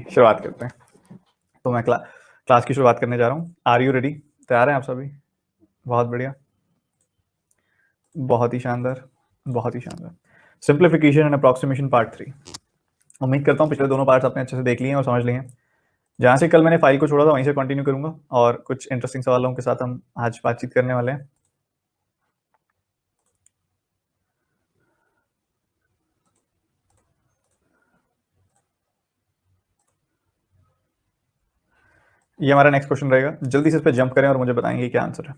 शुरुआत करते हैं। तो मैं क्लास की शुरुआत करने जा रहा हूँ। Are you ready? तैयार हैं आप सभी? बहुत बढ़िया, बहुत ही शानदार, बहुत ही शानदार। Simplification and approximation part 3। उम्मीद करता हूँ पिछले दोनों पार्ट्स आपने अच्छे से देख लिए हैं और समझ लिए हैं। जहाँ से कल मैंने फाइल को छोड़ा था वहीं से कंटिन्यू करूंगा और कुछ इंटरेस्टिंग सवालों के साथ हम आज बातचीत करने वाले हैं। ये हमारा नेक्स्ट क्वेश्चन रहेगा। जल्दी से इस पर जंप करें और मुझे बताएंगे क्या आंसर है।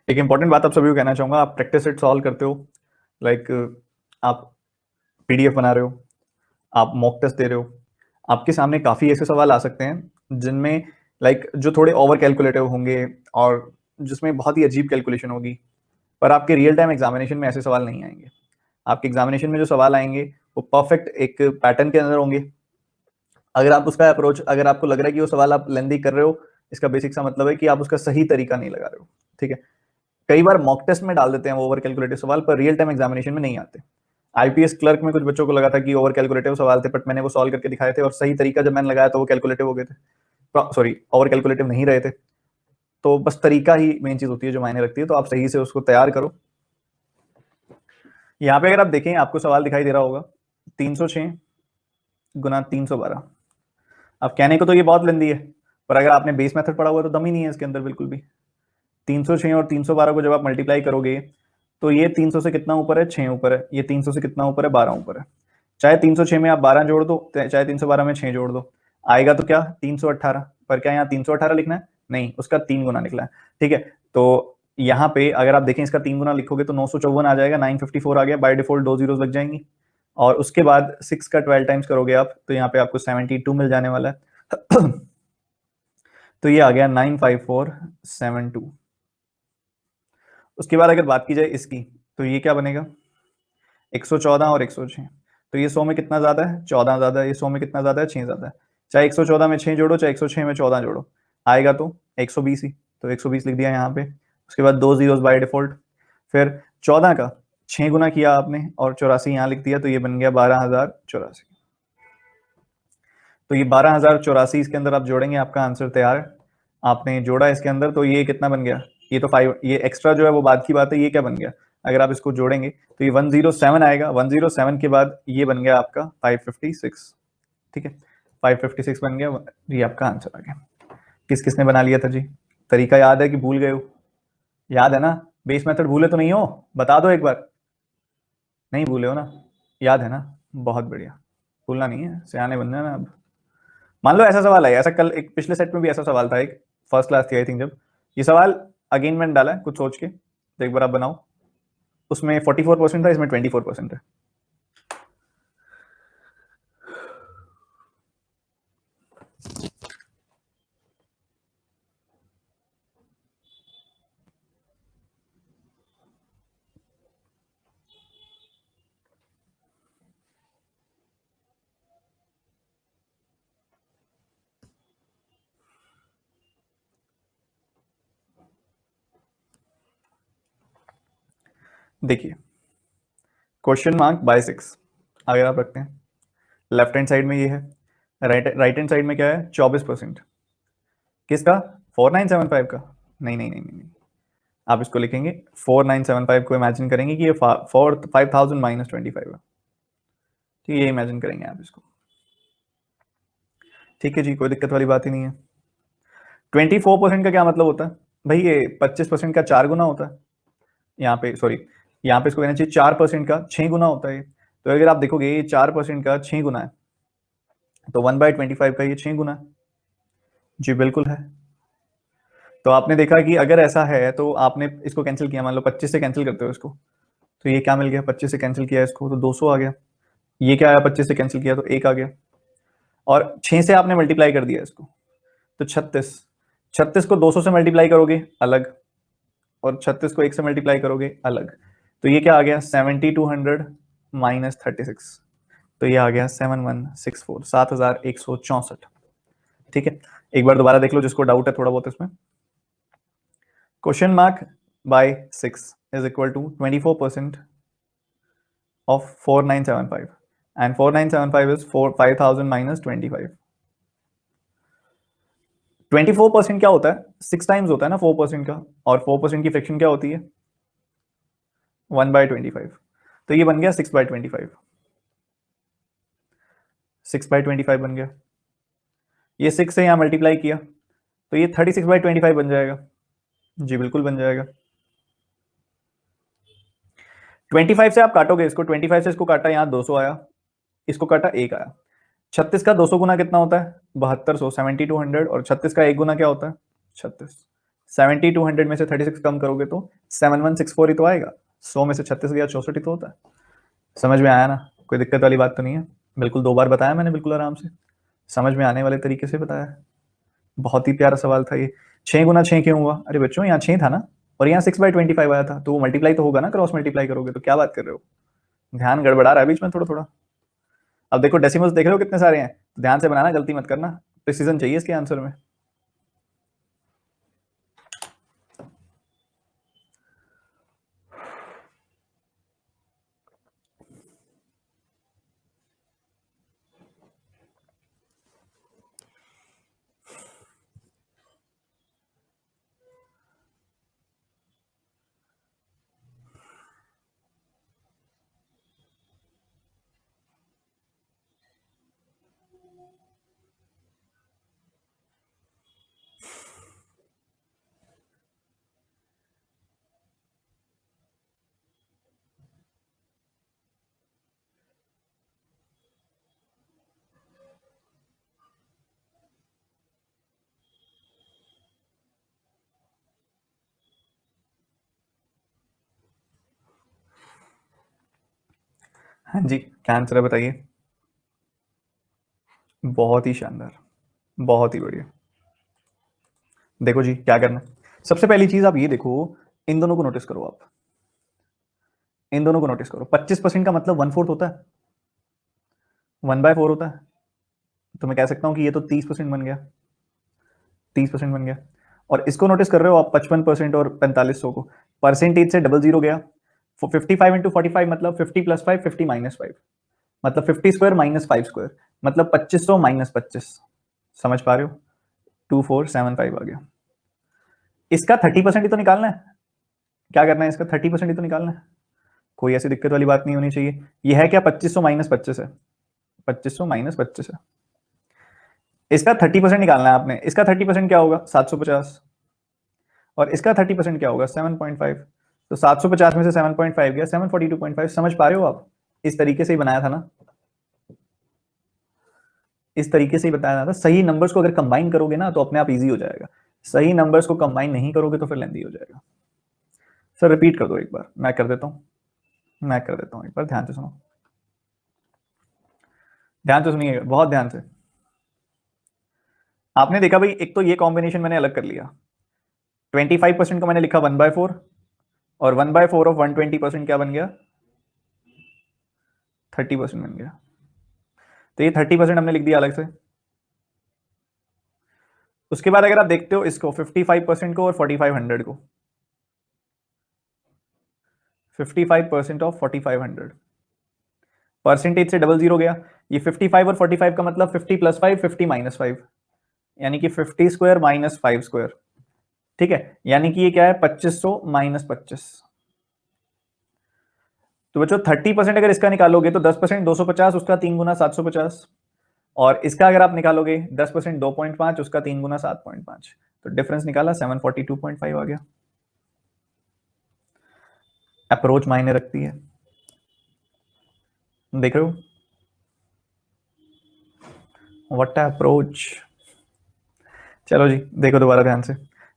एक इंपॉर्टेंट बात आप सभी को कहना चाहूंगा, आप प्रैक्टिस सेट सॉल्व करते हो, लाइक आप पीडीएफ बना रहे हो, आप मॉक टेस्ट दे रहे हो, आपके सामने काफ़ी ऐसे सवाल आ सकते हैं जिनमें लाइक जो थोड़े ओवर कैलकुलेटिव होंगे और जिसमें बहुत ही अजीब कैलकुलेशन होगी, पर आपके रियल टाइम एग्जामिनेशन में ऐसे सवाल नहीं आएंगे। आपके एग्जामिनेशन में जो सवाल आएंगे वो परफेक्ट एक पैटर्न के अंदर होंगे। अगर आप उसका अप्रोच, अगर आपको लग रहा है कि वो सवाल आप लेंदी कर रहे हो, इसका बेसिक सा मतलब है कि आप उसका सही तरीका नहीं लगा रहे हो। ठीक है, कई बार मॉक टेस्ट में डाल देते हैं वो ओवर कैलकुलेटिव सवाल, पर रियल टाइम एग्जामिनेशन में नहीं आते। आईपीएस क्लर्क में कुछ बच्चों को लगा था कि ओवर कैलकुलेटिव सवाल थे, बट मैंने वो सॉल्व करके दिखाए थे और सही तरीका जब मैंने लगाया तो वो कैलकुलेटिव हो गए थे, सॉरी ओवर कैलकुलेटिव नहीं रहे थे। तो बस तरीका ही मेन चीज होती है जो मायने रखती है, तो आप सही से उसको तैयार करो। यहाँ पे अगर आप देखें आपको सवाल दिखाई दे रहा होगा 306 गुना 312। अब कहने को तो ये बहुत लेंदी है, पर अगर आपने बेस मेथड पढ़ा हुआ तो दम ही नहीं है इसके अंदर बिल्कुल भी। 306 और 312 को जब आप मल्टीप्लाई करोगे तो ये 300 से कितना ऊपर है, 6 ऊपर है। ये 300 से कितना ऊपर है, 12 ऊपर है। चाहे 306 में आप 12 जोड़ दो, चाहे 312 में 6 जोड़ दो, आएगा तो क्या 318। पर क्या यहाँ 318 लिखना है? नहीं, उसका 3 गुना निकला है। ठीक है, तो यहाँ पे अगर आप देखें इसका 3 गुना लिखोगे तो 954 आ जाएगा, 954 आ गया, बाय डिफॉल्ट 2 जीरोस लग जाएंगी। और उसके बाद 6 का 12 टाइम्स करोगे आप तो यहाँ पे आपको 72 मिल जाने वाला है। तो ये आ गया 95472। उसके बाद अगर बात की जाए इसकी, तो ये क्या बनेगा 114 और 106। तो ये 100 में कितना ज्यादा है, 14 ज्यादा है। ये 100 में कितना ज्यादा है, 6 ज्यादा है। चाहे 114 में 6 जोड़ो, चाहे 106 में 14 जोड़ो, आएगा तो 120 ही। तो 120 लिख दिया यहाँ पे। उसके बाद 2 जीरोस बाय डिफॉल्ट। फिर 14 का 6 गुना किया आपने और 84 यहाँ लिख दिया, तो ये बन गया 12,084। तो ये 12,084 इसके अंदर आप जोड़ेंगे, आपका आंसर तैयार है। आपने जोड़ा इसके अंदर तो ये कितना बन गया, ये तो 5, ये एक्स्ट्रा जो है वो बाद की बात है। ये क्या बन गया, अगर आप इसको जोड़ेंगे तो ये 107 आएगा। 107 के बाद ये बन गया आपका 556। ठीक है, 556 बन गया, ये आपका आंसर आ गया। किस किसने बना लिया था जी? तरीका याद है कि भूल गए हो? याद है ना? बेस मेथड भूले तो नहीं हो? बता दो एक बार। नहीं भूले हो ना? याद है ना? बहुत बढ़िया, भूलना नहीं है, सियाने बनना है ना अब। मान लो ऐसा सवाल है, ऐसा कल एक पिछले सेट में भी ऐसा सवाल था, एक फर्स्ट क्लास थी आई थिंक, जब ये सवाल अगेन मैंने डाला है कुछ सोच के, तो एक बार आप बनाओ। उसमें 44% था, इसमें 24% है। देखिए, क्वेश्चन मार्क बाय 6 अगर आप रखते हैं, लेफ्ट हैंड साइड में ये है, राइट हैंड साइड में क्या है 24%। किसका? 4975 का? नहीं नहीं नहीं नहीं नहीं, आप इसको लिखेंगे 4975 को इमेजिन करेंगे कि ये 5000 माइनस 25 है। ठीक है, ये इमेजिन करेंगे आप इसको। ठीक है जी, कोई दिक्कत वाली बात ही नहीं है। 24% का क्या मतलब होता है भाई, ये 25% का 4 गुना होता है। यहाँ पे सॉरी, यहाँ पे इसको कहना चाहिए 4% का 6 गुना होता है। तो अगर आप देखोगे ये 4% का 6 गुना है, तो 1/25 का ये 6 गुना है। जी बिल्कुल है। तो आपने देखा कि अगर ऐसा है तो आपने इसको कैंसिल किया, मान लो 25 से कैंसिल करते हो इसको, तो ये क्या मिल गया, 25 से कैंसिल किया इसको तो 200 आ गया। ये क्या आया, 25 से कैंसिल किया तो 1 आ गया, और 6 से आपने मल्टीप्लाई कर दिया इसको तो 36। 36 को 200 से मल्टीप्लाई करोगे अलग, और 36 को 1 से मल्टीप्लाई करोगे अलग, तो ये क्या आ गया 7200 माइनस 36, तो ये आ गया 7164, 7164। ठीक है, एक बार दोबारा देख लो जिसको डाउट है थोड़ा बहुत इसमें। Question mark by 6 is equal to 24% of 4975 and 4975 is 5000 minus 25। 24% क्या होता है, 6 टाइम्स होता है ना 4% का, और 4% की फ्रैक्शन क्या होती है 1/25, तो ये बन गया 6/25, 6/25 बन गया। ये 6 से यहाँ मल्टीप्लाई किया तो ये 36/25 बन जाएगा। जी बिल्कुल बन जाएगा। 25 से आप काटोगे इसको, 25 से इसको काटा, यहाँ 200 आया, इसको काटा 1 आया। 36 का 200 गुना कितना होता है 7200, 7200, और 36 का 1 गुना क्या होता है 36। 7200 में से 36 कम करोगे तो 7164 ही तो आएगा। 100 में से 36 गया 64 ही तो होता है। समझ में आया ना, कोई दिक्कत वाली बात तो नहीं है। बिल्कुल 2 बार बताया मैंने, बिल्कुल आराम से समझ में आने वाले तरीके से बताया। बहुत ही प्यारा सवाल था ये। 6 गुना 6 क्यों हुआ, अरे बच्चों यहाँ 6 था ना, और यहाँ 6/25 आया था, तो वो मल्टीप्लाई तो होगा ना, क्रॉस मल्टीप्लाई करोगे तो। क्या बात कर रहे हो, ध्यान गड़बड़ा रहा है बीच में थोड़ा थोड़ा। अब देखो डेसिमल्स देख रहे हो कितने सारे हैं, तो ध्यान से बनाना, गलती मत करना, प्रिसीजन चाहिए इसके आंसर में। हाँ जी, क्या आंसर है बताइए। बहुत ही शानदार, बहुत ही बढ़िया। देखो जी क्या करना है, सबसे पहली चीज आप ये देखो, इन दोनों को नोटिस करो आप, इन दोनों को नोटिस करो। 25% का मतलब 1/4 होता है, 1/4 होता है, तो मैं कह सकता हूं कि ये तो 30% बन गया, 30% बन गया। और इसको नोटिस कर रहे हो आप 55% और 4500 को, परसेंटेज से डबल जीरो गया। 55 इंटू 45 मतलब 50 प्लस 5, 50 माइनस 5, मतलब 50 स्क्वायर माइनस 5 स्क्वायर, मतलब 2500 माइनस 25। समझ पा रहे हो, 2475 आ गया। इसका 30% ही तो निकालना है, क्या करना है इसका 30% ही तो निकालना है, कोई ऐसी दिक्कत वाली बात नहीं होनी चाहिए। यह है क्या 2500 माइनस 25 है, 2500 माइनस 25 है, इसका 30% निकालना है आपने। इसका 30% क्या होगा 750, और इसका 30% क्या होगा 7.5। तो 750 में से 7.5 गया 742.5। समझ पा रहे हो आप, इस तरीके से ही बनाया था ना, इस तरीके से ही बताया था। सही नंबर्स को अगर कंबाइन करोगे ना तो अपने आप इजी हो जाएगा, सही नंबर्स को कंबाइन नहीं करोगे तो फिर लेंदी हो जाएगा। सर रिपीट कर दो एक बार, मैं कर देता हूँ, मैं कर देता हूँ एक बार, ध्यान से सुनो, ध्यान से सुनिएगा बहुत ध्यान से। आपने देखा भाई, एक तो ये कॉम्बिनेशन मैंने अलग कर लिया, 25% को मैंने लिखा 1/4, और 1/4 ऑफ 120% क्या बन गया 30% बन गया। तो ये 30% हमने लिख दिया अलग से। उसके बाद अगर आप देखते हो इसको 55% को और 4500 को, 55% ऑफ 4500, परसेंटेज से डबल जीरो गया। ये 55 और 45 का मतलब 50 प्लस 5, 50 माइनस 5, यानी कि 50 स्क्वायर माइनस 5 स्क्वायर। ठीक है, यानी कि ये क्या है 2500 माइनस 25। तो बच्चों 30% अगर इसका निकालोगे तो 10% 250, उसका 3 गुना 750, और इसका अगर आप निकालोगे 10% 2.5, उसका 3 गुना 7.5, तो डिफरेंस निकाला 742.5 आ गया। अप्रोच मायने रखती है, देख रहे हो, व्हाट अप्रोच। चलो जी देखो दोबारा ध्यान से,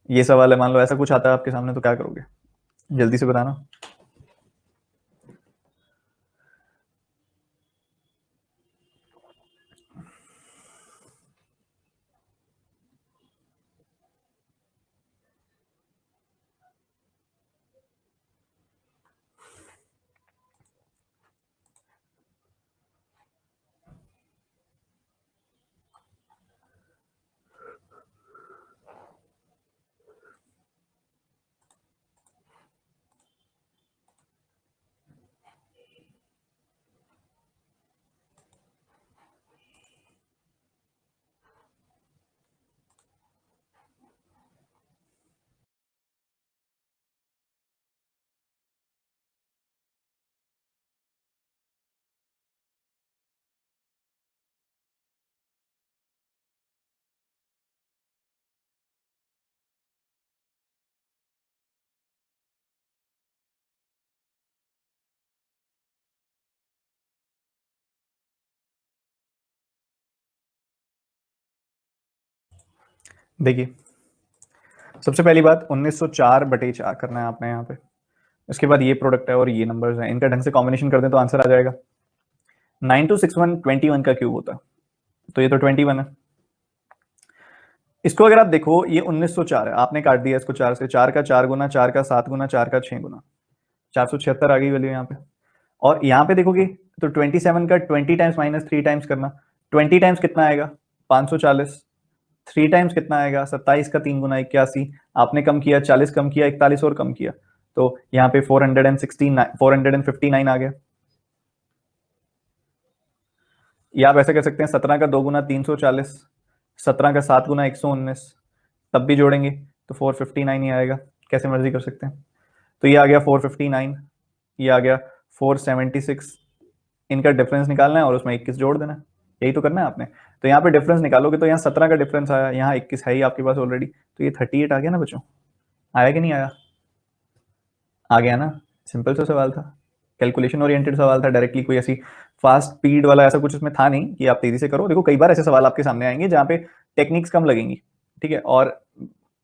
ये सवाल है, मान लो ऐसा कुछ आता है आपके सामने तो क्या करोगे, जल्दी से बताना। देखिए, सबसे पहली बात 1904/4 करना है आपने यहाँ पे। उसके बाद ये प्रोडक्ट है और ये नंबर्स हैं, इनका ढंग से कॉम्बिनेशन कर दें तो आंसर आ जाएगा। 9261 21 का क्यूब होता है, तो ये तो 21 है। इसको अगर आप देखो, ये 1904 है, आपने काट दिया इसको 4 से, 4 का 4 गुना, 4 का 7 गुना, 4 का 6 गुना, 476 आ गई वैल्यू यहाँ पे। और यहाँ पे देखोगे तो 27 का 20 टाइम्स माइनस 3 टाइम्स करना, 20 टाइम्स कितना आएगा 540, 3 टाइम्स कितना आएगा 27 का 3 गुना 81, आपने कम किया 40 कम किया 41 और कम किया, तो यहाँ पे 459 आ गया। या आप ऐसा कर सकते हैं 17 का 2 गुना 340, 17 का 7 गुना 119, तब भी जोड़ेंगे तो 459 ही आएगा, कैसे मर्जी कर सकते हैं। तो ये आ गया 459, ये आ गया 476, इनका डिफरेंस निकालना है और उसमें 21 जोड़ देना है, यही तो करना है आपने। तो यहाँ पे डिफरेंस निकालोगे तो यहाँ 17 का डिफरेंस आया, यहाँ 21 है ही आपके पास ऑलरेडी, तो ये 38 आ गया ना बच्चों, आया कि नहीं आया? आ गया ना, सिंपल सा सवाल था, कैलकुलेशन ओरिएंटेड सवाल था, डायरेक्टली कोई ऐसी फास्ट स्पीड वाला ऐसा कुछ उसमें था नहीं कि आप तेजी से करो। देखो कई बार ऐसे सवाल आपके सामने आएंगे जहाँ पे टेक्निक्स कम लगेंगी, ठीक है, और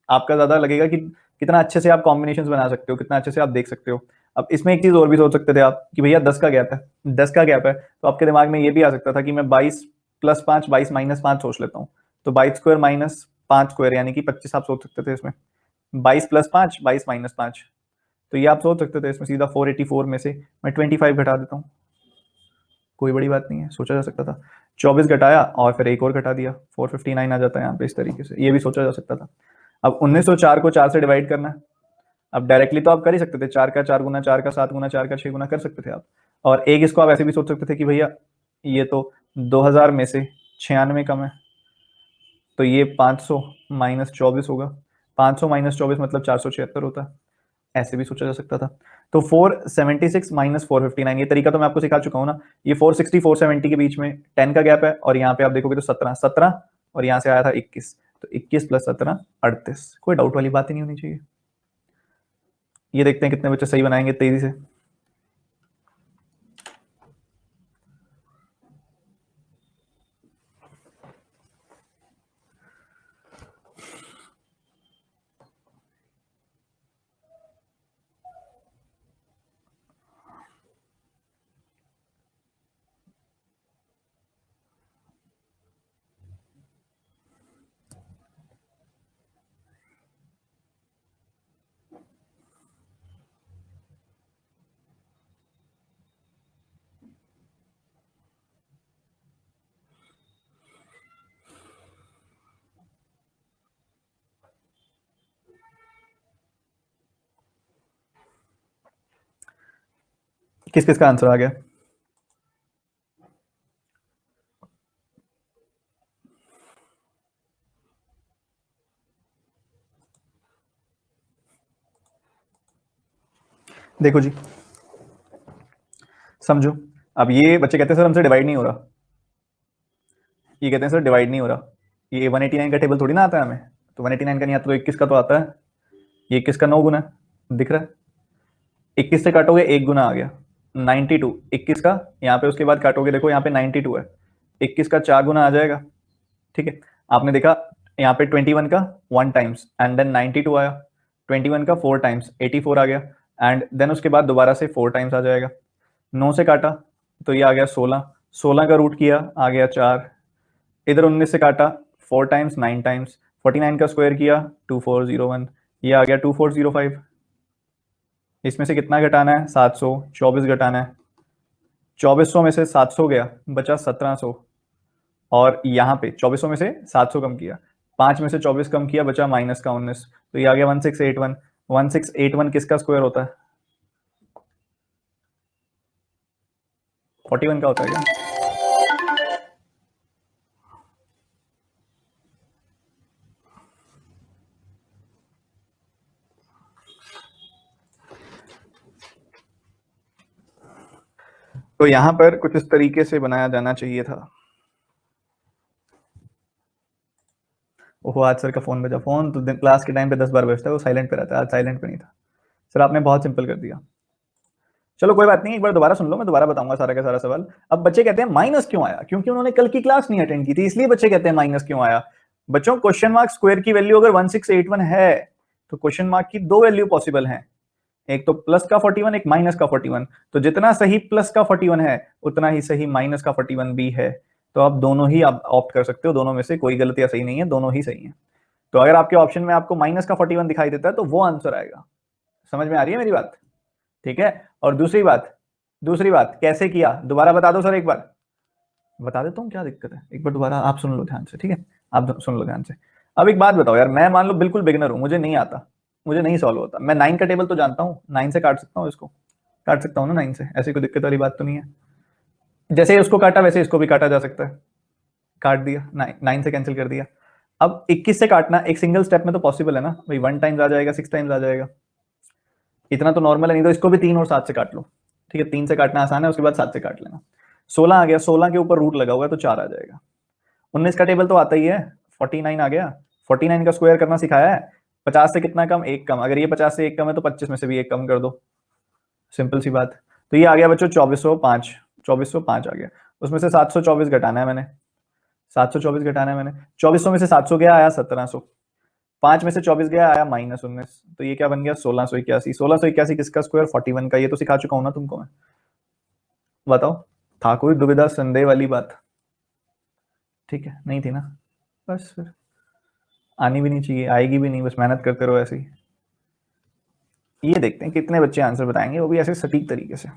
आपका ज्यादा लगेगा कि कितना अच्छे से आप कॉम्बिनेशन बना सकते हो, कितना अच्छे से आप देख सकते हो। अब इसमें एक चीज और भी सोच सकते थे आप कि भैया 10 का गैप है, 10 का गैप है, तो आपके दिमाग में ये भी आ सकता था कि मैं 22+5 22-5 सोच लेता हूँ, तो 22² माइनस 5² यानी कि 25 आप सोच सकते थे इसमें, 22+5 22-5, तो ये आप सोच सकते थे इसमें सीधा 484 में से मैं 25 घटा देता हूँ, कोई बड़ी बात नहीं है, सोचा जा सकता था। 24 घटाया और फिर एक और घटा दिया, 459 आ जाता है यहाँ पे, इस तरीके से ये भी सोचा जा सकता था। अब 1904 को 4 से डिवाइड करना है, अब डायरेक्टली तो आप कर ही सकते थे, 4 का 4 गुना, 4 का 7 गुना, 4 का 6 गुना कर सकते थे आप, और एक इसको आप ऐसे भी सोच सकते थे कि भैया ये तो 2000 में से 96 कम है, तो ये 500 माइनस 24 होगा, 500 माइनस 24 मतलब 476 होता है, ऐसे भी सोचा जा सकता था। तो 476 माइनस 459, ये तरीका तो मैं आपको सिखा चुका हूँ ना, ये 460 470 के बीच में 10 का गैप है, और यहाँ पे आप देखोगे तो 17 और यहाँ से आया था 21, तो 21 + 17 38, कोई डाउट वाली बात ही नहीं होनी चाहिए। ये देखते हैं कितने बच्चे सही बनाएंगे तेजी से। किस किस का आंसर आ गया? देखो जी, समझो, अब ये बच्चे कहते हैं सर हमसे डिवाइड नहीं हो रहा, ये कहते हैं सर डिवाइड नहीं हो रहा, ये 189 का टेबल थोड़ी ना आता है हमें, तो 189 का नहीं आता तो 21 का तो आता है, ये 21 का 9 गुना दिख रहा है, 21 से काटोगे 1 गुना आ गया 92, 21 का यहाँ पे उसके बाद काटोगे, देखो यहाँ पे 92 है, 21 का 4 गुना आ जाएगा, ठीक है। आपने देखा यहाँ पे 21 का 1 टाइम्स एंड देन 92 आया, 21 का 4 टाइम्स 84 आ गया, एंड देन उसके बाद दोबारा से 4 टाइम्स आ जाएगा। 9 से काटा तो ये आ गया 16, 16 का रूट किया आ गया 4, इधर 19 से काटा 4 टाइम्स 9 टाइम्स, 49 का स्क्वायर किया 2401, ये आ गया 2405, इसमें से कितना घटाना है 700, 24 घटाना है, 2400 में से 700 गया बचा 1700, और यहाँ पे 2400 में से 700 कम किया, 5 में से 24 कम किया बचा माइनस का 19, तो ये आ गया 1681, 1681 किसका स्क्वायर होता है? 41 का होता है क्या? तो यहाँ पर कुछ इस तरीके से बनाया जाना चाहिए था। ओहो, आज सर का फोन बजा, फोन तो क्लास के टाइम पे 10 बार बजता है, वो साइलेंट पे रहता है, आज साइलेंट पे नहीं था सर, आपने बहुत सिंपल कर दिया। चलो कोई बात नहीं, एक बार दोबारा सुन लो, मैं दोबारा बताऊंगा सारा का सारा सवाल। अब बच्चे कहते हैं माइनस क्यों आया, क्योंकि उन्होंने कल की क्लास नहीं अटेंड की थी, इसलिए बच्चे कहते हैं माइनस क्यों आया। बच्चों क्वेश्चन मार्क स्क्वायर की वैल्यू अगर 1681 है तो क्वेश्चन मार्क की दो वैल्यू पॉसिबल हैं, एक तो प्लस का 41, एक माइनस का 41। तो जितना सही प्लस का 41 है उतना ही सही माइनस का 41 भी है। तो आप दोनों ही आप ऑप्ट कर सकते हो, दोनों में से कोई गलत या सही नहीं है, दोनों ही सही है। तो अगर आपके ऑप्शन में आपको माइनस का 41 दिखाई देता है तो वो आंसर आएगा। समझ में आ रही है मेरी बात? ठीक है। और दूसरी बात कैसे किया दोबारा बता दो सर, एक बार बता देता हूँ, क्या दिक्कत है, एक बार दोबारा आप सुन लो ध्यान से, ठीक है? आप सुन लो ध्यान से। अब एक बात बताओ यार, मैं मान लो बिल्कुल बिगिनर हूँ, मुझे नहीं आता, मुझे नहीं सॉल्व होता, मैं 9 का टेबल तो जानता हूँ, 9 से काट सकता हूँ इसको, काट सकता हूँ ना 9 से, ऐसी कोई दिक्कत वाली बात तो नहीं है। जैसे इसको काटा वैसे इसको भी काटा जा सकता है, काट दिया, 9 से कैंसिल कर दिया। अब 21 से काटना एक सिंगल स्टेप में तो पॉसिबल है ना भाई, 1 टाइम्स आ जाएगा, 6 टाइम्स आ जाएगा, इतना तो नॉर्मल है। नहीं तो इसको भी 3 और 7 से काट लो, ठीक है, 3 से काटना आसान है, उसके बाद 7 से काट लेना। 16 आ गया, 16 के ऊपर रूट लगा हुआ है तो 4 आ जाएगा। 19 का टेबल तो आता ही है, 49 आ गया, 49 का स्क्वायर करना सिखाया है। 50 से कितना कम, एक कम, अगर ये 50 से एक कम है तो 25 में से भी एक कम कर दो, सिंपल सी बात। तो ये आ गया बच्चों 2405, 2405 आ गया। उसमें से 724 घटाना है मैंने, 724 घटाना है मैंने, 2400 में से 700 गया, आया 1700, 5 में से 24 गया, आया -19, तो ये क्या बन गया 1681। 1681 किसका स्क्वायर, 41 का। ये तो सिखा चुका हूं ना तुमको मैं, बताओ था कोई दुविधा संदेह वाली बात? ठीक है, नहीं थी ना, बस फिर आनी भी नहीं चाहिए, आएगी भी नहीं, बस मेहनत करते रहो ऐसे ही। ये देखते हैं कितने बच्चे आंसर बताएंगे, वो भी ऐसे सटीक तरीके से।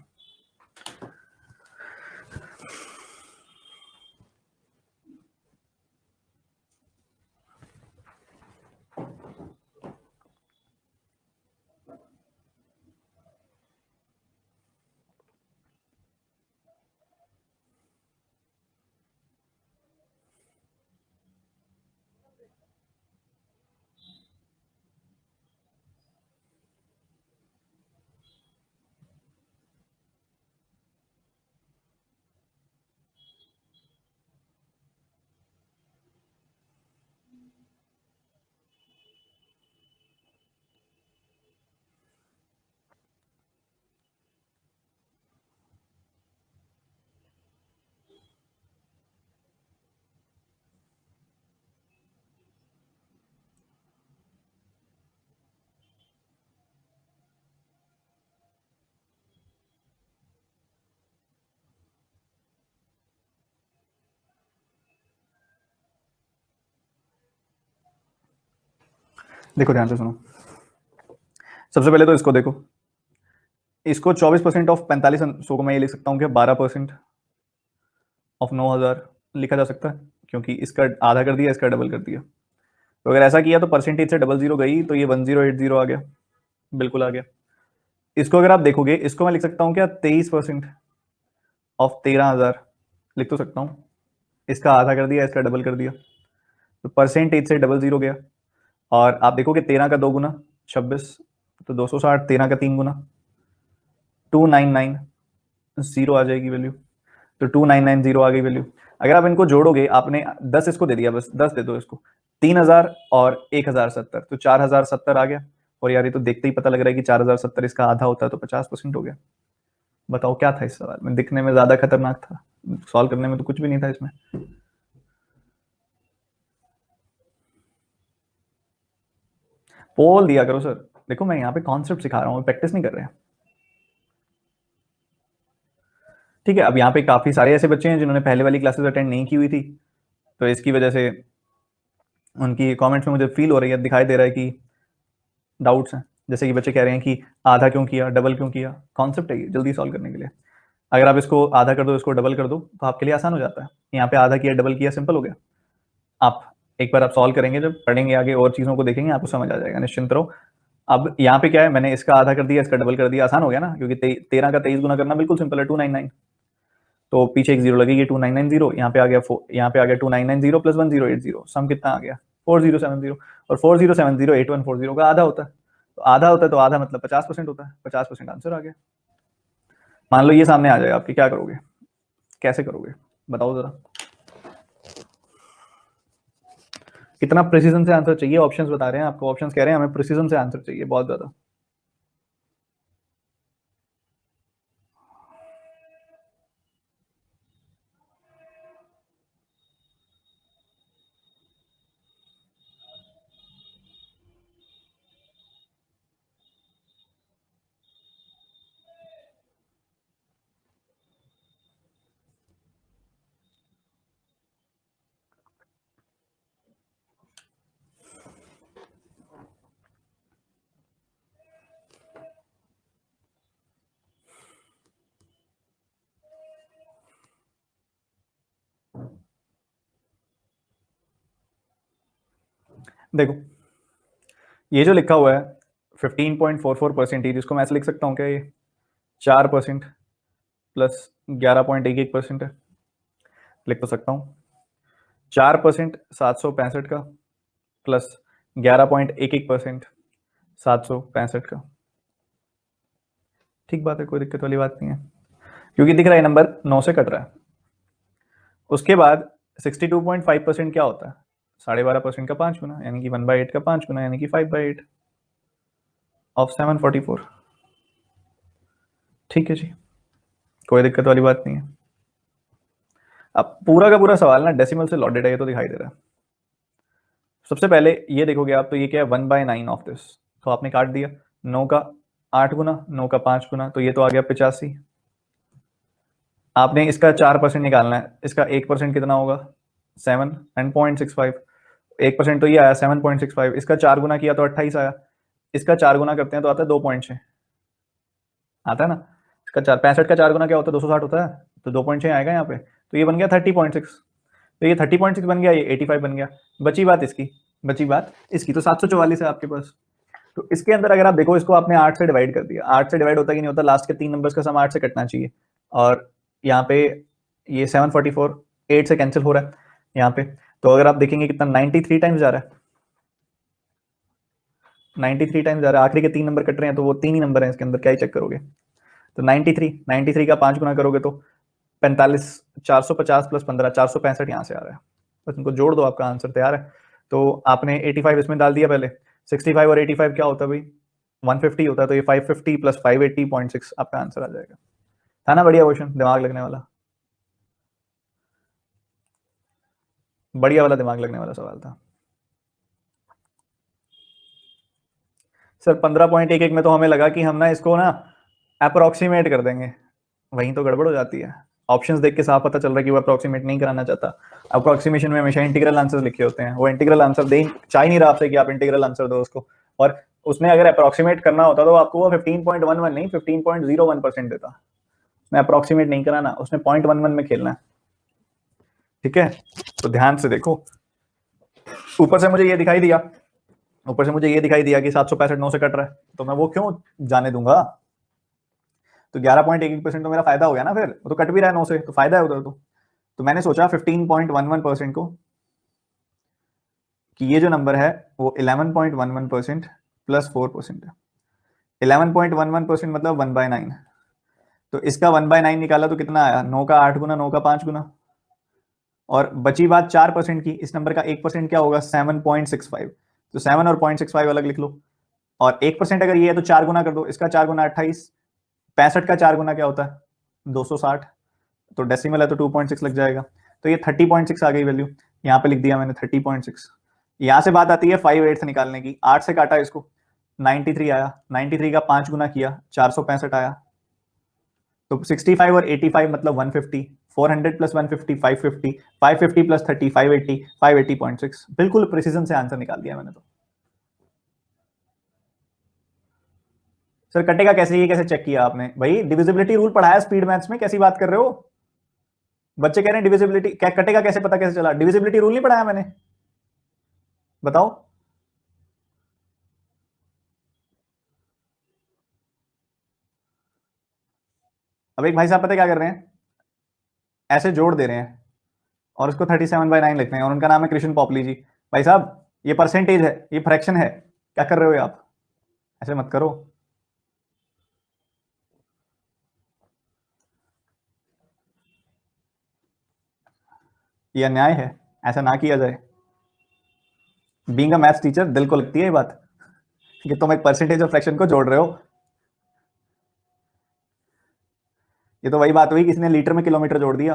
देखो ध्यान से सुनो, सबसे पहले तो इसको देखो, इसको 24% ऑफ 4500 को मैं ये लिख सकता हूँ कि 12% ऑफ 9000 लिखा जा सकता है, क्योंकि इसका आधा कर दिया, इसका डबल कर दिया। तो अगर ऐसा किया तो परसेंटेज से डबल जीरो गई, तो ये 1080 आ गया, बिल्कुल आ गया। इसको अगर आप देखोगे, इसको मैं लिख सकता हूँ क्या, 23% ऑफ 13,000 लिख तो सकता हूँ, इसका आधा कर दिया, इसका डबल कर दिया, तो परसेंटेज से डबल जीरो गया। और आप देखोगे 13 का 2 गुना 26, तो 260, 13 का 3 गुना 2990 आ जाएगी वैल्यू, तो 2990 आ गई वैल्यू। अगर आप इनको जोड़ोगे, आपने 10 इसको दे दिया, बस 10 दे दो इसको, 3000 और 1070, तो 4070 आ गया। और यार ये तो देखते ही पता लग रहा है कि 4070 इसका आधा होता है तो 50% हो गया। बताओ क्या था इस सवाल में, दिखने में ज्यादा खतरनाक था, सॉल्व करने में तो कुछ भी नहीं था इसमें। पोल दिया करो सर, देखो मैं यहाँ पे कॉन्सेप्ट सिखा रहा हूँ, प्रैक्टिस नहीं कर रहे हैं। ठीक है, अब यहाँ पे काफी सारे ऐसे बच्चे हैं जिन्होंने पहले वाली क्लासेस अटेंड नहीं की हुई थी, तो इसकी वजह से उनकी कमेंट्स में मुझे फील हो रही है, दिखाई दे रहा है कि डाउट्स हैं। जैसे कि बच्चे कह रहे हैं कि आधा क्यों किया, डबल क्यों किया, कॉन्सेप्ट है ये जल्दी सॉल्व करने के लिए। अगर आप इसको आधा कर दो, इसको डबल कर दो, तो आपके लिए आसान हो जाता है। यहाँ पे आधा किया, डबल किया, सिंपल हो गया। आप एक बार आप सॉल्व करेंगे, जब पढ़ेंगे आगे और चीजों को देखेंगे, आपको समझ आ जाएगा, निश्चिंत रहो। अब यहाँ पे क्या है, मैंने इसका आधा कर दिया, इसका डबल कर दिया, आसान हो गया ना, क्योंकि 13 का 23 गुना करना बिल्कुल सिंपल है, 299। तो पीछे एक जीरो लगेगी, 2990, यहाँ पे आ गया यहाँ पे आ गया 2990 प्लस 1080, सम कितना आ गया 4070। और 4070 8140 का आधा होता है, तो आधा होता है तो आधा मतलब 50% होता है, 50% आंसर आ गया। मान लो ये सामने आ जाएगा आपके, क्या करोगे, कैसे करोगे, बताओ जरा। कितना प्रिसीजन से आंसर चाहिए, ऑप्शंस बता रहे हैं आपको, ऑप्शंस कह रहे हैं हमें प्रिसीजन से आंसर चाहिए बहुत ज्यादा। देखो ये जो लिखा हुआ है 15.44%, इसको मैं ऐसे लिख सकता हूँ क्या, ये 4% प्लस 11.11% है, लिख तो सकता हूँ 4% 765 का प्लस 11.11% 765 का। ठीक बात है, कोई दिक्कत वाली बात नहीं है, क्योंकि दिख रहा है नंबर 9 से कट रहा है। उसके बाद 62.5% क्या होता है, 12.5% का 5 गुना, यानी कि 1/8 का 5 गुना, यानी कि 5/8 ऑफ 744। ठीक है जी, कोई दिक्कत वाली बात नहीं है। अब पूरा का पूरा सवाल ना डेसिमल से लॉडेड है, ये तो दिखाई दे रहा है। सबसे पहले ये देखोगे आप तो ये क्या है 1/9 ऑफ दिस, तो आपने काट दिया 9 का 8 गुना, 9 का 5 गुना, तो ये तो आ गया 85। आपने इसका 4% निकालना है, इसका 1% कितना होगा 7.65, 1% तो ये आया 7.65, इसका 4 गुना किया तो 28 आया, इसका 4 गुना करते हैं तो आता है 2.6, आता है ना। इसका 65 का 4 गुना क्या होता है 260 होता है, तो 2.6 आएगा यहाँ पे, तो ये बन गया 30.6, तो ये 30.6 बन गया, ये 85 बन गया। बची बात इसकी, बची बात इसकी, तो 744 है आपके पास। तो इसके अंदर अगर आप देखो, इसको आपने 8 से डिवाइड कर दिया, 8 से डिवाइड होता कि नहीं होता, लास्ट के 3 नंबर्स का सम 8 से कटना चाहिए, और यहाँ पे ये 744 8 से कैंसिल हो रहा है यहाँ पे, तो अगर आप देखेंगे कितना 93 टाइम्स जा रहा है, 93 टाइम्स जा रहा है, आखिरी के 3 नंबर कट रहे हैं, तो वो 3 ही नंबर है इसके अंदर, क्या ही चेक करोगे। तो 93 का 5 गुना करोगे तो 45, 450 प्लस 15 465 यहाँ से आ रहा है, बस इनको जोड़ दो, आपका आंसर तैयार है। तो आपने 85 इसमें डाल दिया पहले, 65 और 85 क्या होता है भाई 150 होता है, तो ये 550 प्लस 580.6 आपका आंसर आ जाएगा। था ना बढ़िया क्वेश्चन, दिमाग लगने वाला, बढ़िया वाला दिमाग लगने वाला सवाल था। सर 15.11 में तो हमें लगा कि हम ना इसको ना अप्रोक्सीमेट कर देंगे, वहीं तो गड़बड़ हो जाती है। ऑप्शंस देख के साफ पता चल रहा है कि वो अप्रोक्सीमेट नहीं कराना चाहता। अप्रोक्सीमेशन में हमेशा इंटीग्रल आंसर्स लिखे होते हैं, वो इंटीग्रल आंसर दे चाह नहीं रहा आपसे कि आप इंटीग्रल आंसर दो उसको, और उसने अगर अप्रोक्सीमेट करना होता तो आपको वो 15.11 नहीं 15.01% देता। उसने अप्रोक्सीमेट नहीं कराना, उसने 0.11 में खेलना है। ठीक है, तो ध्यान से देखो, ऊपर से मुझे ये दिखाई दिया, ऊपर से मुझे ये दिखाई दिया कि 765 9 से कट रहा है, तो मैं वो क्यों जाने दूंगा। तो 11.11% तो मेरा फायदा हो गया ना, फिर वो तो कट भी रहा है 9 से, तो फायदा है उधर तो मैंने सोचा 15.11% को कि ये जो नंबर है वो 11.11% प्लस 4% है। 11.11% मतलब 1/9, तो इसका 1/9 निकाला तो कितना आया 9 का 8 गुना, 9 का 5 गुना, और बची बात 4% की, इस नंबर का 1% क्या होगा 7.65, तो 7 और 0.65 अलग लिख लो, और 1% अगर ये है तो 4 गुना कर दो, इसका 4 गुना 28, 65 का 4 गुना क्या होता है 260, तो डेसिमल है तो 2.6 लग जाएगा, तो ये 30.6 आ गई वैल्यू, यहाँ पे लिख दिया मैंने 30.6। यहाँ से बात आती है 5/8 निकालने की, 8 से काटा इसको 93 आया, 93 का 5 गुना किया 465 आया, तो 65 और 85 मतलब 150, 400 प्लस 150 550, 550 प्लस 30 580, 580.6, बिल्कुल प्रिसीजन से आंसर निकाल दिया मैंने। तो सर कटेगा कैसे, ये कैसे चेक किया आपने भाई, डिविजिबिलिटी रूल पढ़ाया स्पीड मैथ्स में, कैसी बात कर रहे हो। बच्चे कह रहे हैं डिविजिबिलिटी क्या कटेगा कैसे, पता कैसे चला, डिविजिबिलिटी रूल नहीं पढ़ाया मैंने, बताओ। अब एक भाई साहब पता क्या कर रहे हैं, ऐसे जोड़ दे रहे हैं और उसको 37/9 लिखते हैं, और उनका नाम है कृष्ण पॉपली जी। भाई साहब ये परसेंटेज है, ये फ्रैक्शन है, क्या कर रहे हो आप, ऐसे मत करो। ये अन्याय है, ऐसा ना किया जाए। बीइंग अ मैथ्स टीचर दिल को लगती है ये बात कि तुम एक परसेंटेज और फ्रैक्शन को जोड़ रहे हो। ये तो वही बात हुई किसी ने लीटर में किलोमीटर जोड़ दिया।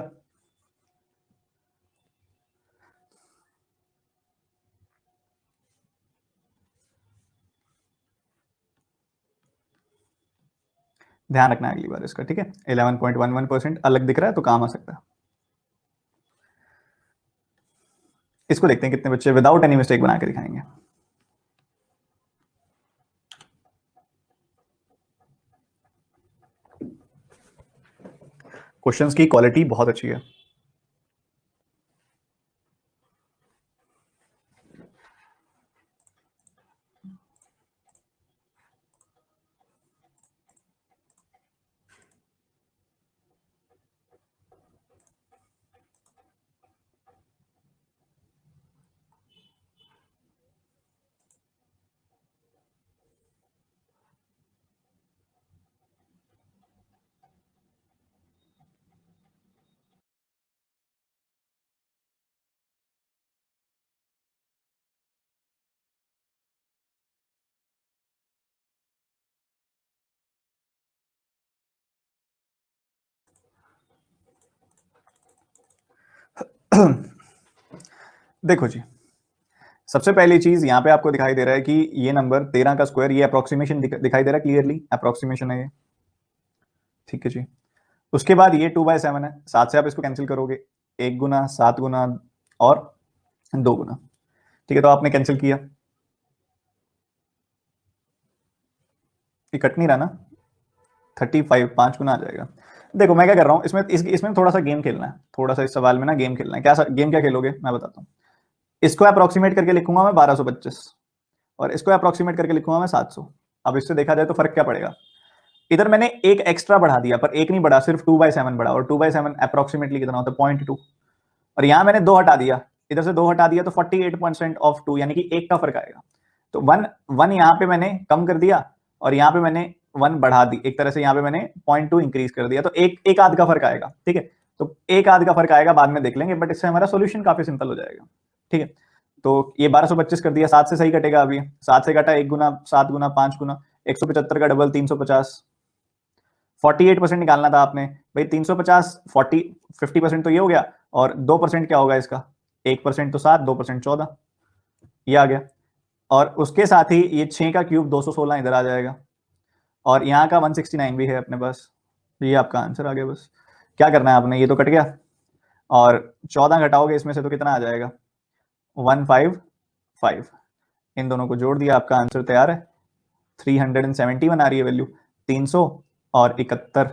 ध्यान रखना है अगली बार इसका, ठीक है। 11.11% अलग दिख रहा है तो काम आ सकता है। इसको देखते हैं कितने बच्चे विदाउट एनी मिस्टेक बना के दिखाएंगे। क्वेश्चंस की क्वालिटी बहुत अच्छी है। देखो जी, सबसे पहली चीज यहाँ पे आपको दिखाई दे रहा है कि ये नंबर 13 का स्क्वायर, ये अप्रोक्सीमेशन दिखाई दे रहा है, क्लियरली अप्रोक्सीमेशन है ये, ठीक है जी। उसके बाद ये 2/7 है, 7 से आप इसको कैंसिल करोगे, 1 गुना 7 गुना और 2 गुना, ठीक है। तो आपने कैंसिल किया, ये कट नहीं रहा ना, 35 5 गुना आ जाएगा। देखो मैं क्या कर रहा हूँ इसमें, इसमें थोड़ा सा गेम खेलना है, थोड़ा सा इस सवाल में ना गेम खेलना है। क्या गेम क्या खेलोगे मैं बताता हूँ। इसको अप्रोक्सीमेट करके लिखूंगा मैं 1225 और इसको अप्रोक्सीमेट करके लिखूंगा मैं 700। अब इससे देखा जाए तो फर्क क्या पड़ेगा, इधर मैंने एक एक्स्ट्रा बढ़ा दिया, पर एक नहीं बढ़ा, सिर्फ 2/7 बढ़ा, और 2/7 अप्रोक्सीमेटली कितना होता है, 0.2। और यहां मैंने 2 हटा दिया, इधर से 2 हटा दिया, तो 48% ऑफ 2 यानी कि 1 का फर्क आएगा। तो वन वन यहाँ पे मैंने कम कर दिया और यहाँ पे मैंने 1 बढ़ा दी, एक तरह से यहाँ पे मैंने 0.2 इंक्रीज कर दिया, तो एक आध का फर्क आएगा, ठीक है। तो एक आध का फर्क आएगा, बाद में देख लेंगे, बट इससे हमारा सोल्यूशन काफी सिंपल हो जाएगा, ठीक है। तो ये 1225 कर दिया, 7 से सही कटेगा अभी, 7 से कटा 1 गुना 7 गुना 5 गुना 175 का डबल 350, 48% निकालना था आपने भाई। 350 50% तो ये हो गया, और 2% क्या होगा इसका, 1% तो 7, 2% 14, ये आ गया। और उसके साथ ही ये 6 का क्यूब 216 इधर आ जाएगा, और यहाँ का 169 भी है अपने पास। तो ये आपका आंसर आ गया। बस क्या करना है आपने, ये तो कट गया, और 14 घटाओगे इसमें से तो कितना आ जाएगा, 155। इन दोनों को जोड़ दिया, आपका आंसर तैयार है। 371 आ रही है वैल्यू, 300 और 71,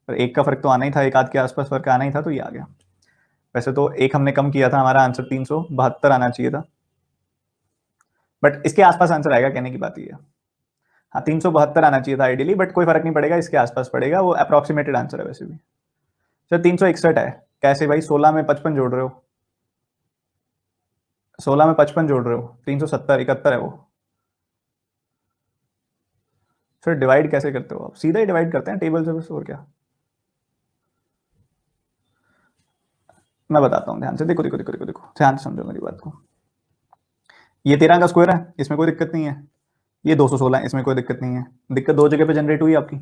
पर एक का फर्क तो आना ही था, एक आध के आसपास फर्क आना ही था, तो ये आ गया। वैसे तो एक हमने कम किया था, हमारा आंसर 372 आना चाहिए था, बट इसके आसपास आंसर आएगा, कहने की बात ये है। हाँ 372 आना चाहिए था आइडियली, बट कोई फर्क नहीं पड़ेगा, इसके आसपास पड़ेगा, वो अप्रोक्सीमेटेड आंसर है वैसे भी। सर 361 है, कैसे भाई, 16 में 55 जोड़ रहे हो, 16 में 55 जोड़ रहे हो, 370 71 है वो। फिर डिवाइड कैसे करते हो आप, सीधा ही डिवाइड करते हैं टेबल से बस, और क्या। मैं बताता हूँ ध्यान से, देखो देखो देखो देखो देखो, ध्यान से समझो मेरी बात को। ये 13 का स्क्वायर है, इसमें कोई दिक्कत नहीं है। ये 216 है, इसमें कोई दिक्कत नहीं है। दिक्कत दो जगह पे जनरेट हुई आपकी,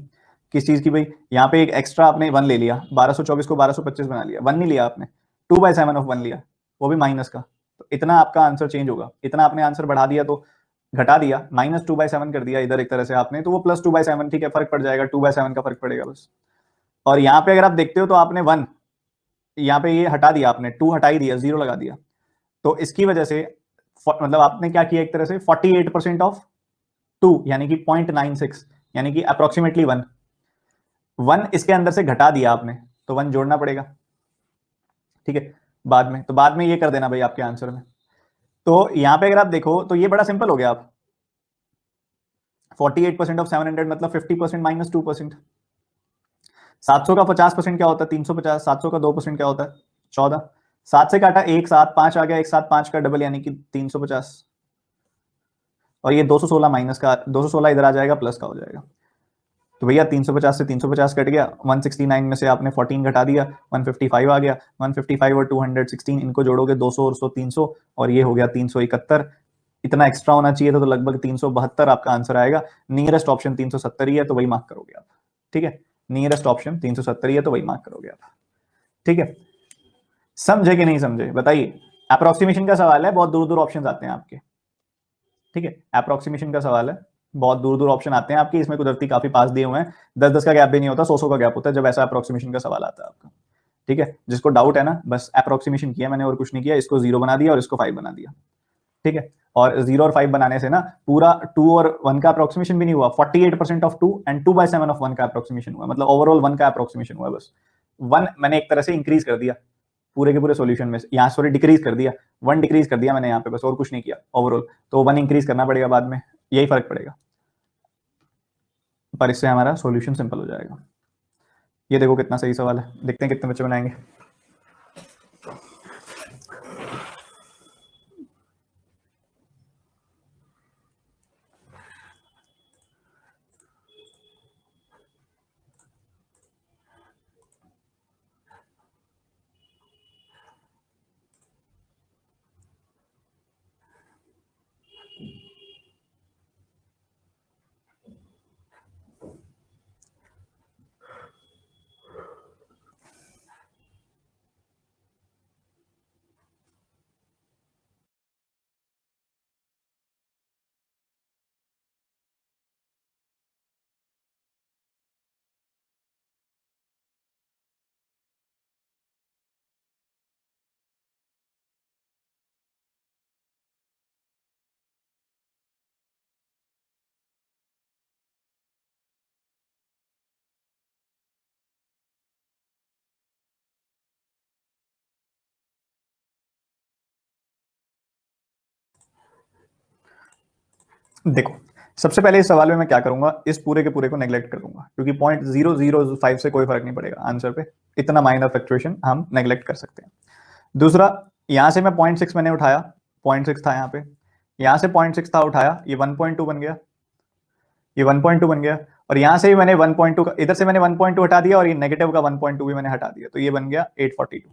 किस चीज की भाई, यहाँ पे एक एक्स्ट्रा आपने 1 ले लिया, 1224 को 1225 बना लिया, 1 नहीं लिया आपने, 2/7 ऑफ 1 लिया, वो भी माइनस का। तो इतना आपका आंसर चेंज होगा, इतना आपने आंसर बढ़ा दिया तो घटा दिया, -2/7 कर दिया इधर एक तरह से आपने, तो वो +2/7, ठीक है, फर्क पड़ जाएगा, 2/7 का फर्क पड़ेगा बस। और यहाँ पे अगर आप देखते हो तो आपने 1, यहाँ पे ये हटा दिया आपने, 2 हटा ही दिया, 0 लगा दिया, तो इसकी वजह से मतलब आपने क्या किया, एक तरह से 48% ऑफ 2 यानी कि 0.96, यानी कि अप्रोक्सीमेटली 1 इसके अंदर से घटा दिया आपने, तो 1 जोड़ना पड़ेगा, ठीक है, बाद में। तो बाद में ये कर देना भाई आपके आंसर में। तो यहां पे अगर आप देखो तो ये बड़ा सिंपल हो गया। आप 48% ऑफ 700 मतलब 50% -2%। 700 का 50% क्या होता है, 350। 700 का 2% क्या होता है, 14। 7 से काटा 1 7 5 आ गया, 1 7 5 का डबल यानी कि 350, और ये 216 माइनस का, 216 इधर आ जाएगा, प्लस का हो जाएगा। तो भैया 350 से 350 कट गया, 169 में से आपने 14 घटा दिया, 155 आ गया। 155 और 216 इनको जोड़ोगे, 200 और 100 300, और ये हो गया 371। इतना एक्स्ट्रा होना चाहिए था, तो लगभग 372 आपका आंसर आएगा। नियरेस्ट ऑप्शन 370 ही है, तो वही मार्क करोगे आप, ठीक है। नियरेस्ट ऑप्शन 370 ही है, तो वही मार्क करोगे आप, ठीक है। समझे कि नहीं समझे बताइए। अप्रोक्सीमेशन का सवाल है, बहुत दूर दूर ऑप्शन आते हैं आपके, ठीक है। अप्रोक्सीमेशन का सवाल है, बहुत दूर दूर ऑप्शन आते हैं आपके, इसमें कुदरती काफी पास दिए हुए हैं, 10 10 का गैप भी नहीं होता, 100 100 का गैप होता है जब ऐसा अप्रोक्सीमेशन का सवाल आता है आपका, ठीक है। जिसको डाउट है ना, बस अप्रोक्सीमेशन किया मैंने और कुछ नहीं किया, इसको 0 बना दिया और इसको 5 बना दिया, ठीक है। और 0 और 5 बनाने से ना पूरा 2 और 1 का अप्रोक्सीमेशन भी नहीं हुआ, 48% ऑफ 2 एंड 2/7 ऑफ 1 का अप्रोक्सीमेशन हुआ, मतलब ओवरऑल 1 का अप्रोक्सीमेशन हुआ। बस 1 मैंने एक तरह से इंक्रीज कर दिया पूरे के पूरे सॉल्यूशन में, यहाँ सॉरी डिक्रीज कर दिया, 1 डिक्रीज कर दिया मैंने यहाँ पे, बस और कुछ नहीं किया ओवरऑल। तो 1 इंक्रीज करना पड़ेगा बाद में, यही फर्क पड़ेगा, पर इससे हमारा सॉल्यूशन सिंपल हो जाएगा। ये देखो कितना सही सवाल है, देखते हैं कितने बच्चे बनाएंगे। देखो, सबसे पहले इस सवाल में मैं क्या करूंगा, इस पूरे के पूरे को नेग्लेक्ट कर दूंगा, क्योंकि 0.005 से कोई फर्क नहीं पड़ेगा आंसर पे। इतना माइनर फ्लक्चुएशन हम नेग्लेक्ट कर सकते हैं। दूसरा, यहां से मैं 0.6 मैंने उठाया, 0.6 था यहाँ पे, यहां से 0.6 था उठाया, ये 1.2 बन गया, ये 1.2 बन गया, और यहां से भी मैंने 1.2 का, इधर से मैंने 1.2 हटा दिया, और ये नेगेटिव का 1.2 भी मैंने हटा दिया, तो ये बन गया 842।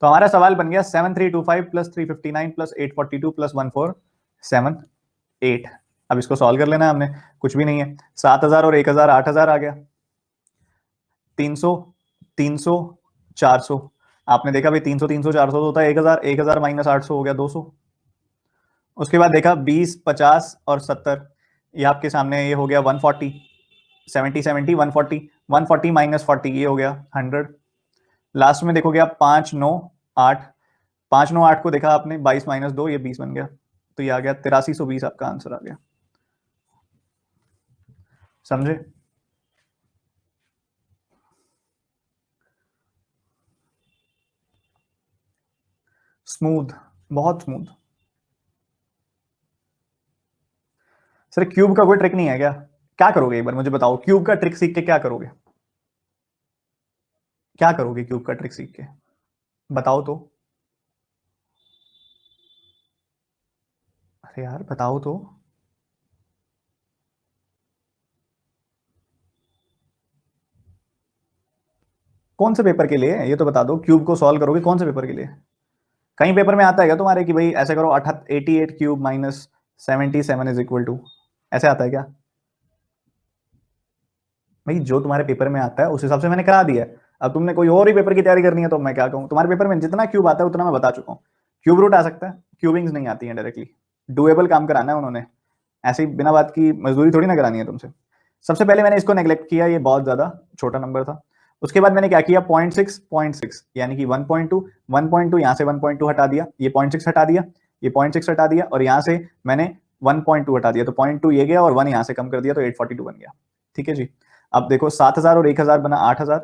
तो हमारा सवाल बन गया 7325 प्लस 359 प्लस 842 प्लस 1478। अब इसको सॉल्व कर लेना है हमने, कुछ भी नहीं है, 7000 और 1000 8000 आ गया, 300 300 400। आपने देखा भाई 300 300 400 तो होता है 1000, 1000 माइनस 800 हो गया 200। उसके बाद देखा 20 50 और 70, ये आपके सामने ये हो गया 140, 70 70 140, 140 माइनस 40 ये हो गया 100। लास्ट में देखो गया 5 9 8, 5 9 8 को देखा आपने, 22 माइनस 2 ये 20 बन गया, तो ये आ गया 8320, आपका आंसर आ गया। समझे? स्मूथ, बहुत स्मूथ। सर क्यूब का कोई ट्रिक नहीं है क्या? क्या करोगे एक बार मुझे बताओ, क्यूब का ट्रिक सीख के क्या करोगे? क्या करोगे क्यूब का ट्रिक सीख के? बताओ तो। अरे यार बताओ तो। कौन से पेपर के लिए ये तो बता दो, क्यूब को सॉल्व करोगे कौन से पेपर के लिए? कहीं पेपर में आता है क्या तुम्हारे कि भाई ऐसे करो, 88 cube minus 77 is equal to, ऐसे आता है क्या? भाई जो तुम्हारे पेपर में आता है उस हिसाब से मैंने करा दिया है। अब तुमने कोई और ही पेपर की तैयारी करनी है तो मैं क्या कहूँ, तुम्हारे पेपर में जितना क्यूब आता है उतना मैं बता चुका हूँ। क्यूब रूट आ सकता है, क्यूबिंग्स नहीं आती है डायरेक्टली। डुएबल काम कराना है उन्होंने, ऐसे ही बिना बात की मजदूरी थोड़ी ना करानी है तुमसे। सबसे पहले मैंने इसको नेग्लेक्ट किया, ये बहुत ज्यादा छोटा नंबर था। उसके बाद मैंने क्या किया, 0.6 यानी कि 1.2, 1.2 यहाँ से 1.2 हटा दिया, ये 0.6 हटा दिया, ये 0.6 हटा दिया, और यहाँ से मैंने 1.2 हटा दिया, तो 0.2 ये गया और 1 यहाँ से कम कर दिया, तो 842 बन गया। ठीक है जी। अब देखो 7000 और 1000 बना 8000,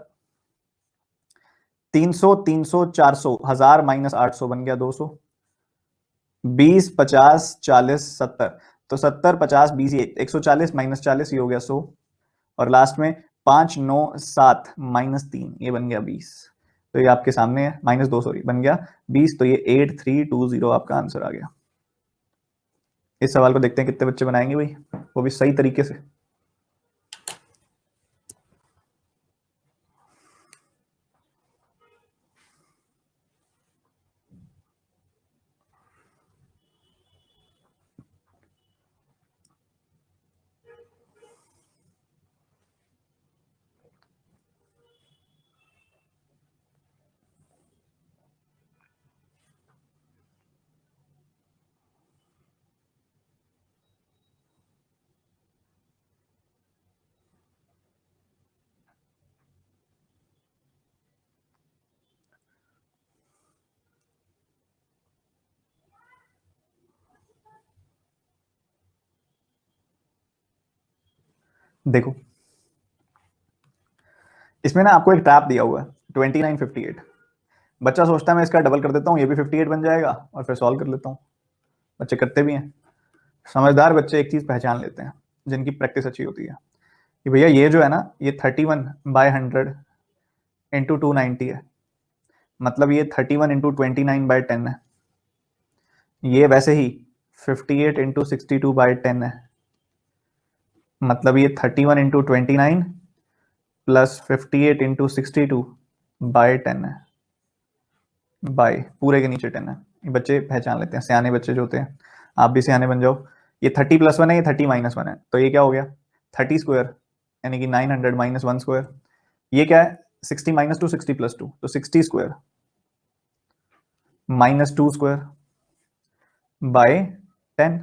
300 300 400, 1000 माइनस 800 बन गया 200, 20 50 40 70, तो 70 50 20 ये 140 माइनस 40 ये हो गया 100, और लास्ट में 5 9 7 माइनस 3 ये बन गया 20। तो ये आपके सामने है, माइनस 2 सॉरी बन गया 20, तो ये 8320 आपका आंसर आ गया। इस सवाल को देखते हैं कितने बच्चे बनाएंगे भाई, वो भी सही तरीके से। देखो इसमें ना आपको एक ट्रैप दिया हुआ है, 2958। बच्चा सोचता है मैं इसका डबल कर देता हूँ, ये भी 58 बन जाएगा, और फिर सॉल्व कर लेता हूँ। बच्चे करते भी हैं, समझदार बच्चे एक चीज पहचान लेते हैं, जिनकी प्रैक्टिस अच्छी होती है, कि भैया ये जो है ना, ये 31/100 इंटू 290 है, मतलब ये 31/29/10 है। ये वैसे ही 58/62/10 है, मतलब ये 31/29 प्लस 58/62/10 है, बाय पूरे के नीचे 10 है। ये बच्चे पहचान लेते हैं, सियाने बच्चे जो होते हैं, आप भी सियाने बन जाओ। ये 30+1 है, ये 30-1 है, तो ये क्या हो गया 30 स्क्वायर, यानी कि 900 माइनस 1 स्क्वायर। ये क्या है 60 माइनस 2 60+2, तो 60 स्क्वायर माइनस 2 स्क्वायर बाय 10,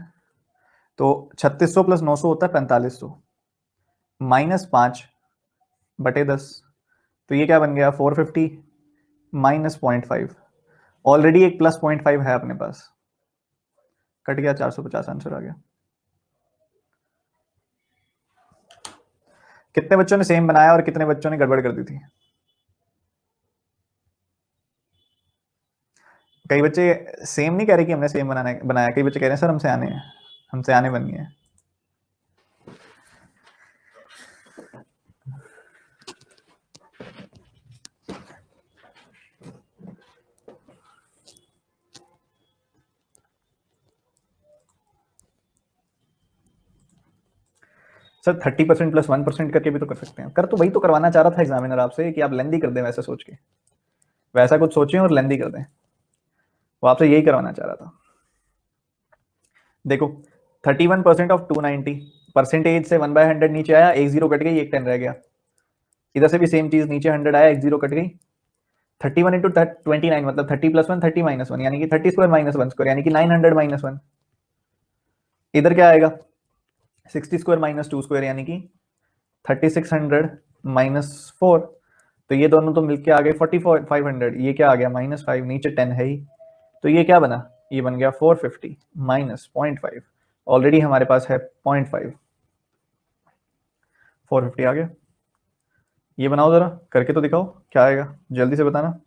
तो 3600 प्लस 900 होता है 4500, -5/10, तो ये क्या बन गया 450 माइनस 0.5। ऑलरेडी एक प्लस 0.5 है अपने पास, कट गया 450, आंसर आ गया। कितने बच्चों ने सेम बनाया और कितने बच्चों ने गड़बड़ कर दी थी? कई बच्चे सेम नहीं कह रहे कि हमने सेम बनाया, कई बच्चे कह रहे हैं सर हमसे आने हैं, हमसे आने बन गए हैं। सर 30% प्लस 1% करके भी तो कर सकते हैं। कर तो वही तो करवाना चाह रहा था एग्जामिनर आपसे कि आप लेंदी कर दें वैसा सोच के, वैसा कुछ सोचें और लेंदी कर दें, वो आपसे यही करवाना चाह रहा था। देखो 31% ऑफ 290, परसेंटेज से 1/100 नीचे आया, एक जीरो कट गई, एक 10 रह गया। इधर से भी सेम चीज, नीचे 100 आया, एक जीरो कट गई। 31 इंटू 29 मतलब 30 प्लस 1 30 माइनस 1 यानी कि 30 स्क्वायर माइनस 1 स्क्वायर यानी कि 900 माइनस 1। इधर क्या आएगा 60 स्क्वायर माइनस 2 स्क्वायर यानी कि 3600 माइनस 4। तो ये दोनों तो मिलके आ गए 4500। ये क्या आ गया -5, नीचे 10 है ही, तो ये क्या बना, ये बन गया 450 माइनस 0.5। ऑलरेडी हमारे पास है 0.5, 450 आ गया। ये बनाओ जरा, करके तो दिखाओ क्या आएगा, जल्दी से बताना।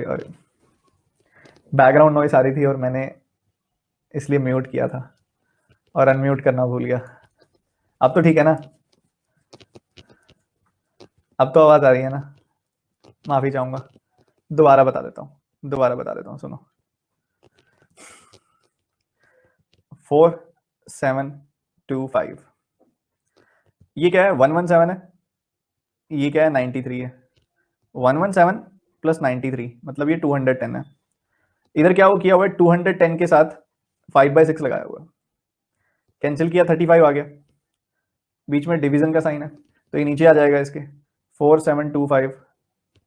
और बैकग्राउंड नॉइस आ रही थी और मैंने इसलिए म्यूट किया था और अनम्यूट करना भूल गया। अब तो ठीक है ना, अब तो आवाज आ रही है ना। माफी चाहूंगा, दोबारा बता देता हूँ, दोबारा बता देता हूँ, सुनो। 4725, ये क्या है 117 है, ये क्या है 93 है। 117 प्लस 93 मतलब ये 210 है। इधर क्या वो किया हुआ है 210 के साथ 5/6 लगाया हुआ है, कैंसिल किया 35 आ गया, बीच में डिवीजन का साइन है तो ये नीचे आ जाएगा इसके 4725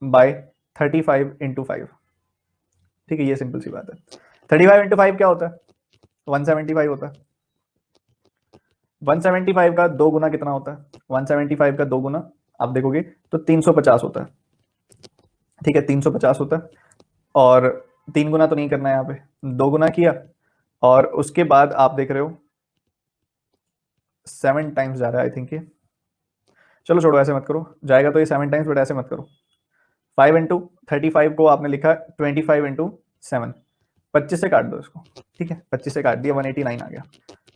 बाय 35 इंटू 5। ठीक है, ये सिंपल सी बात है। 35 इंटू 5 क्या होता है 175 होता है। 175 का 2 गुना कितना होता है, 175 का 2 गुना आप देखोगे तो 350 होता है। ठीक है 350 होता है, और 3 गुना तो नहीं करना है यहाँ पे, 2 गुना किया और उसके बाद आप देख रहे हो 7 टाइम्स जा रहा है आई थिंक ये। चलो छोड़ो ऐसे मत करो, जाएगा तो ये 7 टाइम्स, बट ऐसे मत करो। 5 इंटू 35 को आपने लिखा 25 इंटू 7, 25 से काट दो इसको। ठीक है 25 से काट दिया 189 आ गया।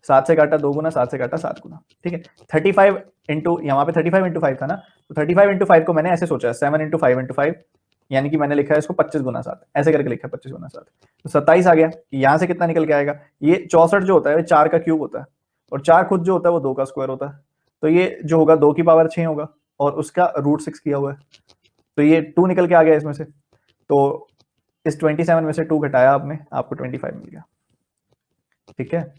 7 से काटा 2 गुना, 7 से काटा 7 गुना। ठीक है 35 इंटू, यहाँ पे 35 इंटू 5 था ना, तो 35 इंटू 5 को मैंने ऐसे सोचा 7 इंटू 5 इंटू 5 यानी कि मैंने लिखा है इसको 25 गुना 7, ऐसे करके लिखा है 25 गुना 7, तो 27 आ गया। यहाँ से कितना निकल के आएगा, ये 64 जो होता है 4 का क्यूब होता है, और 4 खुद जो होता है वो 2 का स्क्वायर होता है, तो ये जो होगा 2 की पावर 6 होगा, और उसका √6 किया हुआ है, तो ये 2 निकल के आ गया इसमें से। तो इस 27 में से 2 घटाया आपने, आपको 25 मिल गया। ठीक है,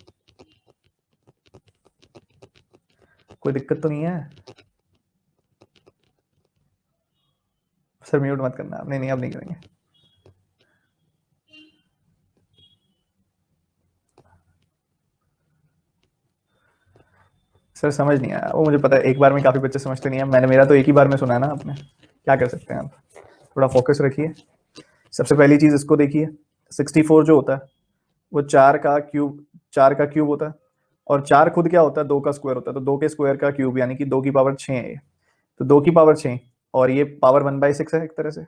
कोई दिक्कत तो नहीं है? सर म्यूट मत करना, नहीं नहीं अब नहीं करेंगे। सर समझ नहीं आया, वो मुझे पता है, एक बार में काफी बच्चे समझते नहीं है, मेरा तो एक ही बार में सुना है ना आपने, क्या कर सकते हैं आप, थोड़ा फोकस रखिए। सबसे पहली चीज इसको देखिए, 64 जो होता है वो 4 का क्यूब होता है, और 4 खुद क्या होता है, 2 का स्क्वायर होता है, तो 2 के स्क्वायर का क्यूब यानी कि 2 की पावर 6 है ये, तो 2 की पावर 6, और ये पावर 1/6 है एक तरह से,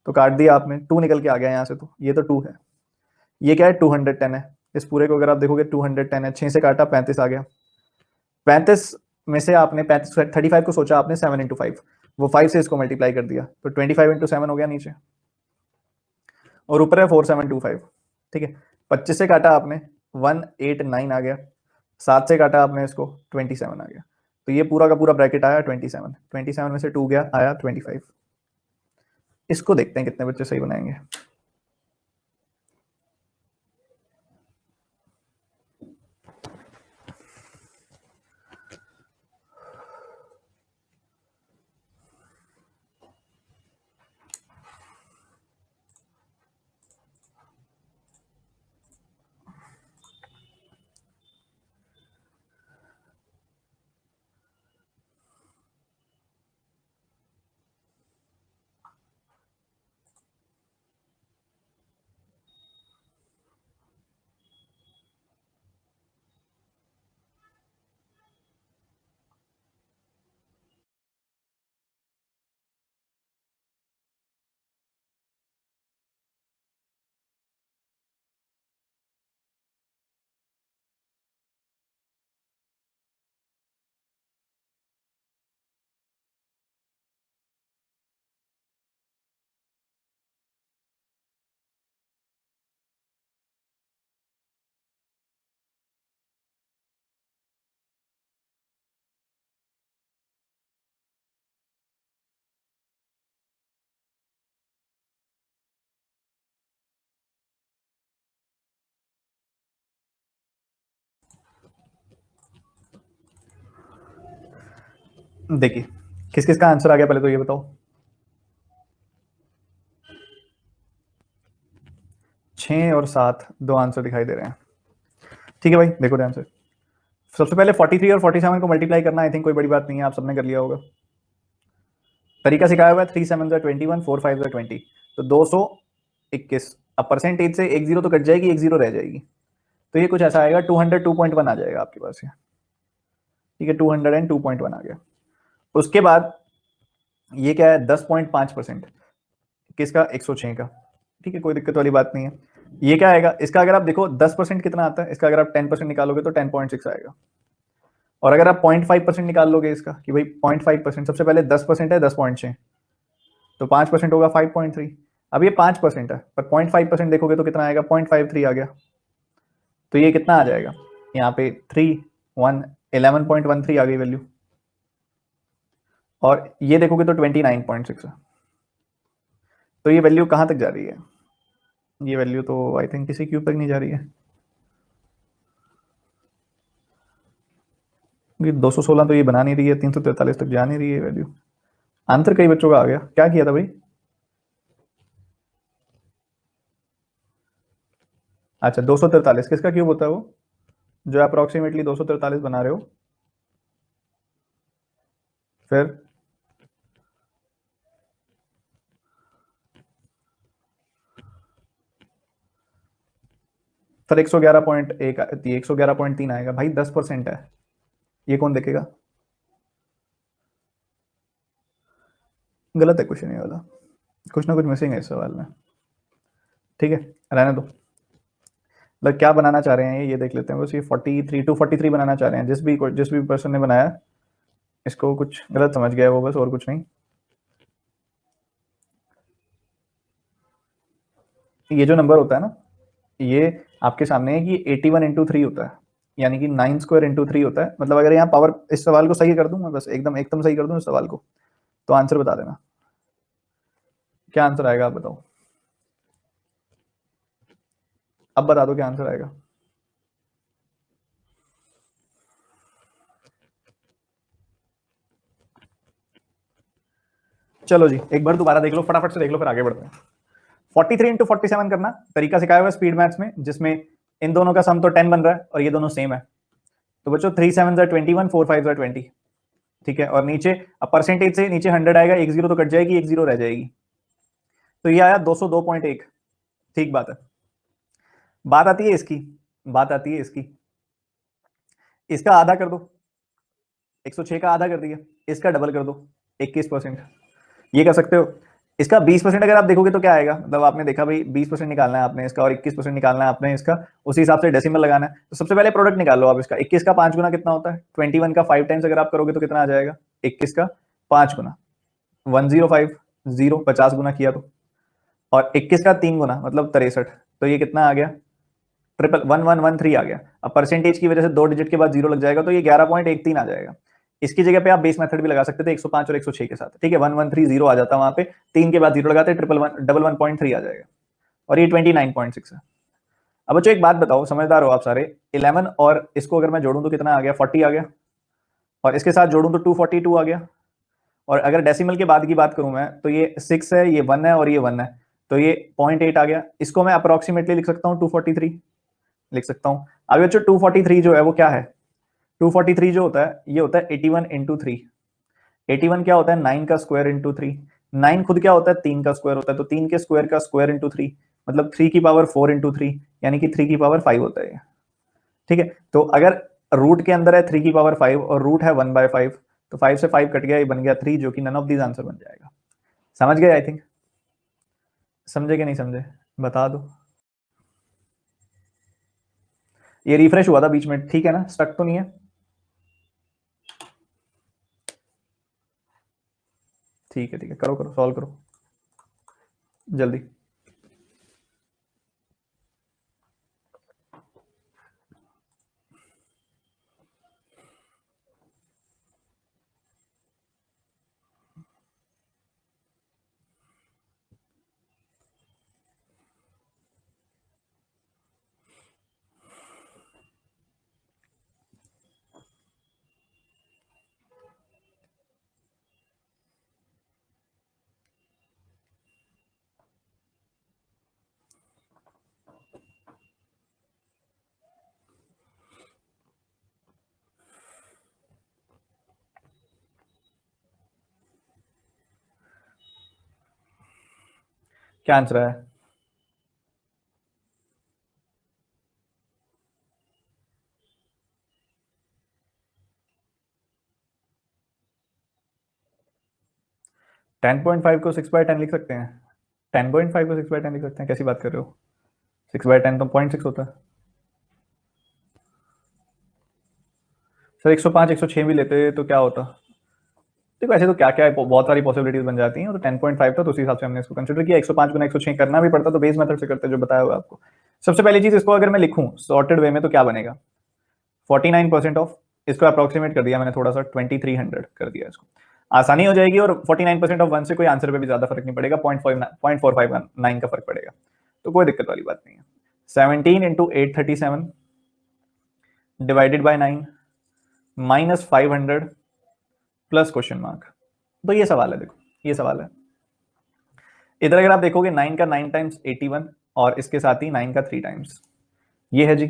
तो काट दिया आपने, 2 निकल के आ गया यहाँ से, तो ये तो 2 है। ये क्या है, 210 है, इस पूरे को अगर आप देखोगे 210 है, 6 से काटा 35 आ गया। 35 में से आपने 35 को सोचा आपने 7 × 5, वो 5 से इसको मल्टीप्लाई कर दिया, तो 25 × 7 हो गया नीचे, और ऊपर है 4725। ठीक है, 25 से काटा आपने 189 आ गया, 7 से काटा आपने इसको 27 आ गया, तो ये पूरा का पूरा ब्रैकेट आया 27 में से 2 गया, आया 25। इसको देखते हैं कितने बच्चे सही बनाएंगे। देखिए किस किस का आंसर आ गया, पहले तो ये बताओ। 6 और 7 दो आंसर दिखाई दे रहे हैं। ठीक है भाई, देखो ध्यान से, सबसे पहले 43 और 47 को मल्टीप्लाई करना आई थिंक कोई बड़ी बात नहीं है, आप सबने कर लिया होगा, तरीका सिखाया हुआ है, 3 7 21, 4 5 20, तो 221। अब परसेंटेज से एक जीरो तो कट जाएगी, एक जीरो रह जाएगी, तो ये कुछ ऐसा आएगा 202.1 आ जाएगा आपके पास ये। ठीक है, 202.1 आ गया। उसके बाद ये क्या है, 10.5% किसका, 106 का। ठीक है, कोई दिक्कत वाली बात नहीं है। ये क्या आएगा, इसका अगर आप देखो 10% कितना आता है, इसका अगर आप 10% निकालोगे तो 10.6 आएगा, और अगर आप 0.5% निकाल लोगे इसका कि भाई 0.5%, सबसे पहले 10% है 10.6, तो 5% होगा 5.3। अब ये 5% है, पर 0.5% देखोगे तो कितना आएगा, 0.53 आ गया, तो ये कितना आ जाएगा यहाँ पे 11.13 आ गई वैल्यू, और ये देखोगे तो 29.6 है। तो ये वैल्यू कहाँ तक जा रही है, ये वैल्यू तो आई थिंक किसी क्यूब तक नहीं जा रही है, ये 216 तो ये बना नहीं रही है, 343 तक जा नहीं रही है वैल्यू। आंसर कई बच्चों का आ गया, क्या किया था भाई, अच्छा 243 किसका क्यूब होता है वो, जो अप्रोक्सीमेटली 243 बना रहे हो, फिर सर 111.1, 111.3 आएगा भाई, 10% है, ये कौन देखेगा, गलत है क्वेश्चन ये वाला, कुछ ना कुछ मिसिंग है इस सवाल में। ठीक है, रहने दो, मतलब क्या बनाना चाह रहे हैं ये देख लेते हैं, बस ये 243 बनाना चाह रहे हैं, जिस भी पर्सन ने बनाया इसको कुछ गलत समझ गया है वो, बस और कुछ नहीं। ये जो नंबर होता है ना, ये आपके सामने है कि 81 इंटू 3 होता है, यानी कि 9 स्क्वायर इंटू 3 होता है। मतलब अगर यहाँ पावर, इस सवाल को सही कर दूं मैं, बस एकदम एकदम सही कर दूं इस सवाल को, तो आंसर बता देना। क्या आंसर आएगा आप बताओ, अब बता दो क्या आंसर आएगा। चलो जी, एक बार दोबारा देख लो, फटाफट से देख लो, फिर आगे बढ़ते हैं। 43 इंटू 47 करना तरीका सिखाया हुआ स्पीड मैथ्स में, जिसमें इन दोनों का सम तो 10 बन रहा है और ये दोनों सेम है। तो बच्चों 3 7 21, 4 5 20, ठीक है। और नीचे अब परसेंटेज से नीचे 100 आएगा, एक जीरो तो कट जाएगी, एक जीरो रह जाएगी, तो ये आया 202.1। ठीक बात है। बात आती है इसकी, बात आती है इसकी, इसका आधा कर दो, 106 का आधा कर दिया, इसका डबल कर दो 21%, ये कर सकते हो। इसका 20% अगर आप देखोगे तो क्या आएगा, मतलब आपने देखा भाई 20% निकालना है आपने इसका और 21% निकालना है आपने इसका, उसी हिसाब से डेसिमल लगाना है। तो सबसे पहले प्रोडक्ट निकाल लो आप इसका। 21 का 5 गुना कितना होता है, 21 का 5 टाइम्स अगर आप करोगे तो कितना आ जाएगा, 21 का 5 गुना 105, 0 50 गुना किया तो, और 21 का 3 गुना मतलब 63, तो ये कितना आ गया, 1113 आ गया। अब परसेंटेज की वजह से 2 डिजिट के बाद जीरो लग जाएगा, तो ये 11.13 आ जाएगा। इसकी जगह पे आप बेस मेथड भी लगा सकते थे 105 और 106 के साथ, ठीक है। 1130 आ जाता वहां पे, 3 के बाद जीरो लगाते, 1113 आ जाएगा, और ये 29.6 है। अब बच्चों एक बात बताओ, समझदार हो आप सारे, 11 और इसको अगर मैं जोड़ूं तो कितना आ गया, 40 आ गया, और इसके साथ जोड़ूं तो 242 आ गया। और अगर डेसिमल के बाद की बात करूं मैं, तो ये 6 है, ये 1 है और ये 1 है, तो ये 0.8 आ गया। इसको मैं अप्रोक्सीमेटली लिख सकता हूँ 243 लिख सकता हूँ। अभी बच्चों 243 जो है वो क्या है, 243 जो होता है ये होता है 81 इंटू 3। 81 क्या होता है, 9 का स्क्वायर इंटू 3। 9 खुद क्या होता है, 3 का स्क्वायर होता है, तो 3 के स्क्वायर का स्क्वायर इंटू 3, मतलब 3 की पावर 4 इंटू 3, यानी कि 3 की पावर 5 होता है, ठीक है। तो अगर रूट के अंदर है 3 की पावर 5 और रूट है 1/5, तो 5 से 5 कट गया, ये बन गया 3, जो कि नन ऑफ दीज आंसर बन जाएगा। समझ गए आई थिंक, समझे कि नहीं समझे, बता दो। ये रिफ्रेश हुआ था बीच में, ठीक है ना, स्टक तो नहीं है, ठीक है ठीक है, करो करो सॉल्व करो जल्दी। क्या आंसर है, 10.5 को 6/10 लिख सकते हैं, 10.5 को 6/10 लिख सकते हैं, कैसी बात कर रहे हो, 6/10 तो 0.6 होता है सर। 105 106 भी लेते तो क्या होता, देखो ऐसे तो क्या क्या है, बहुत सारी पॉसिबिलिटीज बन जाती हैं, तो 10.5 था तो उसी हिसाब से हमने इसको कंसिडर किया। 105 गुना 106 करना भी पड़ता तो बेस मेथड से करते, जो बताया हुआ आपको। सबसे पहली चीज, इसको अगर मैं लिखूं सॉर्टेड वे में तो क्या बनेगा, 49% ऑफ, इसको अप्रोक्सीमेट कर दिया मैंने थोड़ा सा, 2300 कर दिया इसको, आसानी हो जाएगी। और 49% ऑफ 1 से कोई आंसर पे भी ज्यादा फर्क नहीं पड़ेगा, 0.459 का फर्क पड़ेगा, तो कोई दिक्कत वाली बात नहीं है। 17 into 837 divided by 9 minus 500 plus question mark, तो ये सवाल है, देखो ये सवाल है। इधर अगर आप देखोगे 9 का 9 टाइम्स 81 और इसके साथ ही 9 का 3 टाइम्स, ये है जी,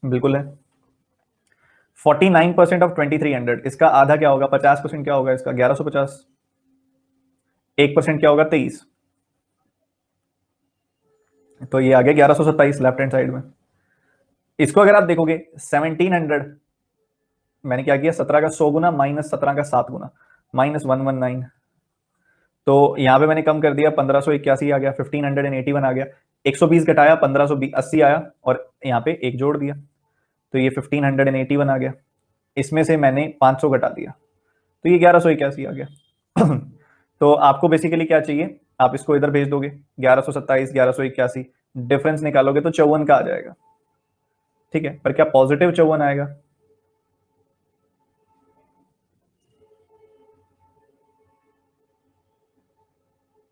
बिल्कुल है। 49% ऑफ 2300, इसका आधा क्या होगा, 50% क्या होगा इसका, 1150, 1% क्या होगा, 23, तो ये आ गया 1127 लेफ्ट हैंड साइड में। इसको अगर आप देखोगे 1700, मैंने क्या किया, 17 का 100 गुना माइनस 17 का 7 गुना माइनस 119, तो यहाँ पे मैंने कम कर दिया, 1581 आ गया, 1581 आ गया, 120 घटाया 1580 आया, और यहाँ पे एक जोड़ दिया, तो ये 1581 आ गया। इसमें से मैंने 500 घटा दिया, तो ये 1181 आ गया। तो आपको बेसिकली क्या चाहिए, आप इसको इधर भेज दोगे, 1127, 1181, डिफरेंस निकालोगे तो 54 का आ जाएगा, ठीक है, पर क्या पॉजिटिव 54 आएगा?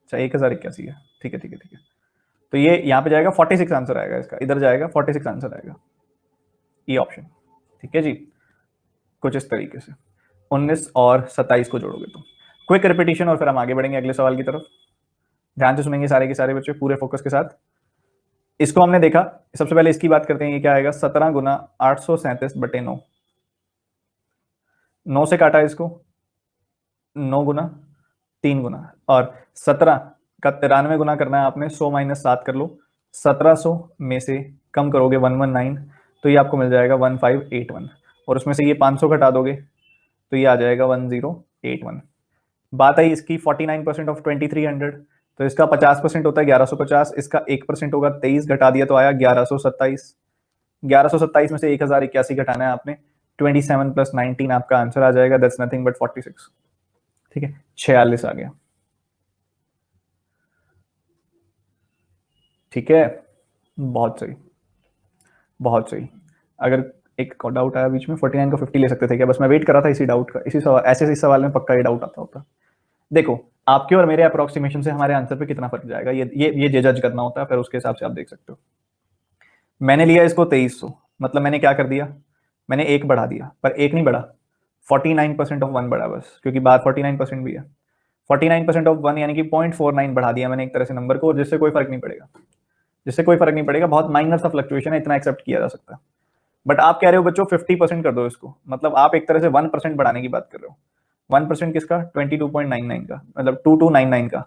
अच्छा 1081 है, ठीक है ठीक है ठीक है। तो ये यहाँ पे जाएगा 46 आंसर आएगा इसका, इधर जाएगा 46 आंसर आएगा, ये ऑप्शन, ठीक है जी। कुछ इस तरीके से 19 और 27 को जोड़ोगे तो क्विक रिपीटिशन, और फिर हम आगे बढ़ेंगे अगले सवाल की तरफ। ध्यान से सुनेंगे सारे के सारे बच्चे पूरे फोकस के साथ। इसको हमने देखा, सबसे पहले इसकी बात करते हैं, ये क्या आएगा, 17 गुना 837/9, 9 से काटा इसको, 9 गुना 3 गुना, और 17 का 93 गुना करना है आपने, 100 माइनस 7 कर लो, 1700 में से कम करोगे 119, तो ये आपको मिल जाएगा 1581, और उसमें से ये 500 घटा दोगे तो ये आ जाएगा 1081। बात आई इसकी 49% ऑफ 2300, तो इसका 50% होता है 1150, इसका 1% होगा 23, घटा दिया तो आया 1127। 1127 में से 1081 घटाना है आपने, 27 प्लस 19 आपका आंसर आ जाएगा, दैट्स नथिंग बट 46, ठीक है, 46 आ गया, ठीक है, बहुत सही, बहुत सही। अगर एक डाउट आया बीच में, 49 को 50 ले सकते थे क्या, बस मैं वेट कर रहा था इसी डाउट का, इसी सवाल, ऐसे इस सवाल में पक्का ये डाउट आता होता। देखो, आपके और मेरे अप्रोक्सीमेशन से हमारे आंसर पे कितना फर्क जाएगा, ये जज करना होता है, फिर उसके हिसाब से आप देख सकते हो। मैंने लिया इसको 2300, मतलब मैंने क्या कर दिया, मैंने एक बढ़ा दिया, पर एक नहीं बढ़ा, 49% ऑफ 1 बढ़ा बस, क्योंकि बात 49% भी है। 49% ऑफ 1 यानी कि 0.49 बढ़ा दिया मैंने एक तरह से नंबर को, और जिससे कोई फर्क नहीं पड़ेगा, जिससे कोई फर्क नहीं पड़ेगा, बहुत माइनर सा फ्लक्चुएशन है, इतना एक्सेप्ट किया जा सकता है। बट आप कह रहे हो बच्चों 50% कर दो इसको, मतलब आप एक तरह से 1% बढ़ाने की बात कर रहे हो। 1% किसका, 22.99 का, मतलब 2299 का,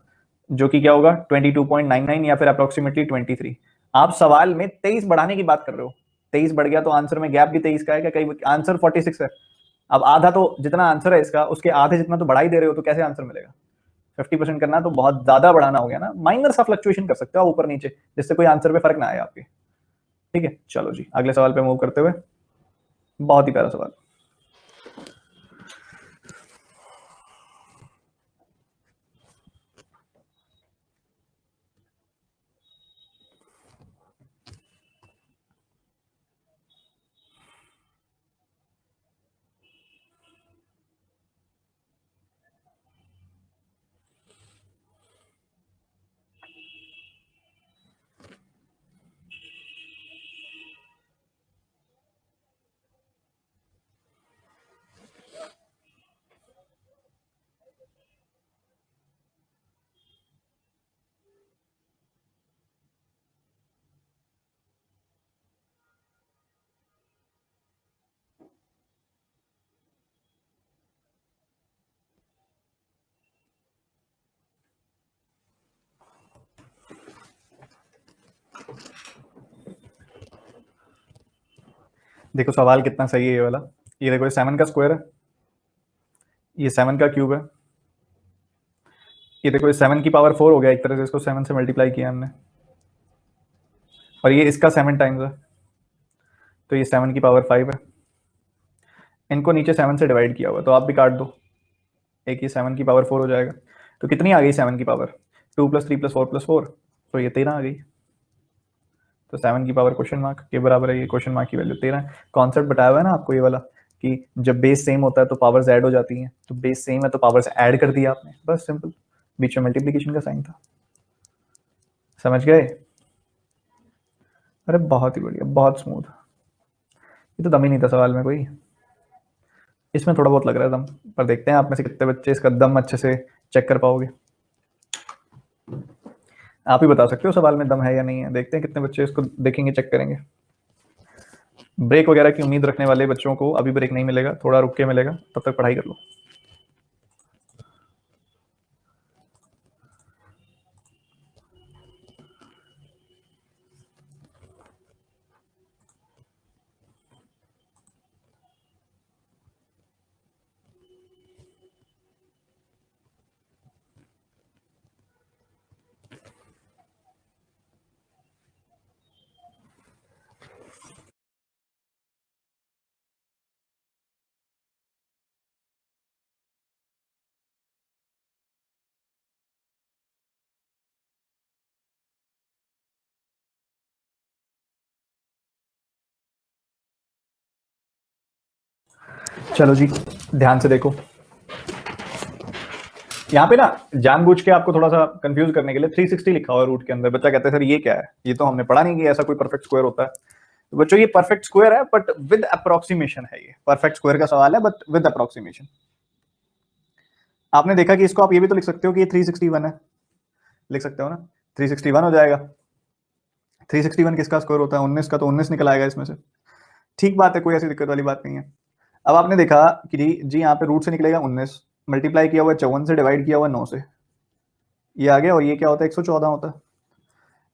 जो कि क्या होगा 22.99 या फिर अप्रोक्सीमेटली 23। आप सवाल में 23 बढ़ाने की बात कर रहे हो, 23 बढ़ गया तो आंसर में गैप भी 23 का है क्या, कहीं आंसर 46 है, अब आधा तो जितना आंसर है इसका उसके आधे जितना तो बढ़ा ही दे रहे हो, तो कैसे आंसर मिलेगा? 50% करना तो बहुत ज्यादा बढ़ाना हो गया ना, माइनर सा फ्लक्चुएशन कर सकते हो ऊपर नीचे, जिससे कोई आंसर पे फर्क ना आए आपके, ठीक है। चलो जी अगले सवाल पे मूव करते हुए, बहुत ही प्यारा सवाल। देखो सवाल कितना सही है ये वाला, ये देखो 7 का स्क्वायर है, ये 7 का क्यूब है, ये देखो 7 की पावर 4 हो गया एक तरह से, इसको 7 से मल्टीप्लाई किया हमने, और ये इसका 7 टाइम्स है, तो ये 7 की पावर 5 है। इनको नीचे 7 से डिवाइड किया हुआ, तो आप भी काट दो, एक ये 7 की पावर 4 हो जाएगा, तो कितनी आ गई 7 की पावर, 2 प्लस 3 प्लस 4 प्लस 4, तो ये 13 आ गई। तो 7 की पावर क्वेश्चन मार्क के बराबर है, ये क्वेश्चन मार्क की वैल्यू 13 है। कॉन्सेप्ट बताया हुआ है ना आपको ये वाला, कि जब बेस सेम होता है तो पावर्स ऐड हो जाती हैं, तो बेस सेम है तो पावर्स ऐड कर दिया आपने, बस सिंपल, बीच में मल्टीप्लीकेशन का साइन था, समझ गए? अरे बहुत ही बढ़िया, बहुत स्मूथ, ये तो दम ही नहीं था सवाल में कोई, इसमें थोड़ा बहुत लग रहा है दम, पर देखते हैं आप में से कितने बच्चे इसका दम अच्छे से चेक कर पाओगे। आप ही बता सकते हो सवाल में दम है या नहीं है, देखते हैं कितने बच्चे इसको देखेंगे, चेक करेंगे। ब्रेक वगैरह की उम्मीद रखने वाले बच्चों को अभी ब्रेक नहीं मिलेगा, थोड़ा रुक के मिलेगा, तब तक पढ़ाई कर लो। चलो जी, ध्यान से देखो। यहाँ पे ना जानबूझ के आपको थोड़ा सा कंफ्यूज करने के लिए 360 लिखा हुआ है रूट के अंदर। बच्चा कहता है सर ये क्या है, ये तो हमने पढ़ा नहीं कि ऐसा कोई परफेक्ट स्क्वायर होता है। तो बच्चों ये परफेक्ट स्क्वायर है बट विद अप्रोक्सीमेशन है। ये परफेक्ट स्क्वायर का सवाल है बट विद अप्रोक्सीमेशन। आपने देखा कि इसको आप ये भी तो लिख सकते हो कि ये 361 है, लिख सकते हो ना, 361 हो जाएगा। 361 किसका स्क्वायर होता है? 19 का, तो 19 निकल आएगा इसमें से। ठीक बात है, कोई ऐसी दिक्कत वाली बात नहीं है। अब आपने देखा कि जी यहाँ पे रूट से निकलेगा 19, मल्टीप्लाई किया हुआ 54 से, डिवाइड किया हुआ 9 से, ये आ गया। और ये क्या होता है? 114 होता है।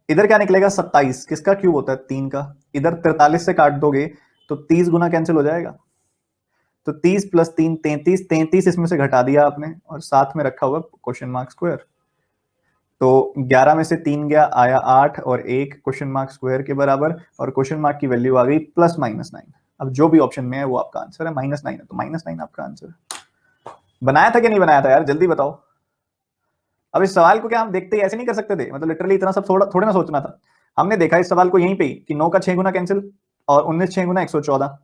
इधर क्या निकलेगा? 27, किसका क्यूब होता है? 3 का। इधर 43 से काट दोगे तो 30 गुना कैंसिल हो जाएगा। तो 30 प्लस 3 33, 33 इसमें से घटा दिया आपने और साथ में रखा हुआ क्वेश्चन मार्क स्क्वायर। तो 11 में से 3 गया, आया 8 और 1 क्वेश्चन मार्क स्क्वायर के बराबर। और क्वेश्चन मार्क की वैल्यू आ गई प्लस -9। अब जो भी ऑप्शन में है वो आपका आंसर है। -9 है तो -9 आपका आंसर है। बनाया था कि नहीं बनाया था यार, जल्दी बताओ। अब इस सवाल को क्या हम देखते ही ऐसे नहीं कर सकते थे? मतलब लिटरली इतना सब थोड़ा थोड़े ना सोचना था। हमने देखा इस सवाल को यहीं पे कि 9 का 6 गुना कैंसिल और 19 6 गुना 114।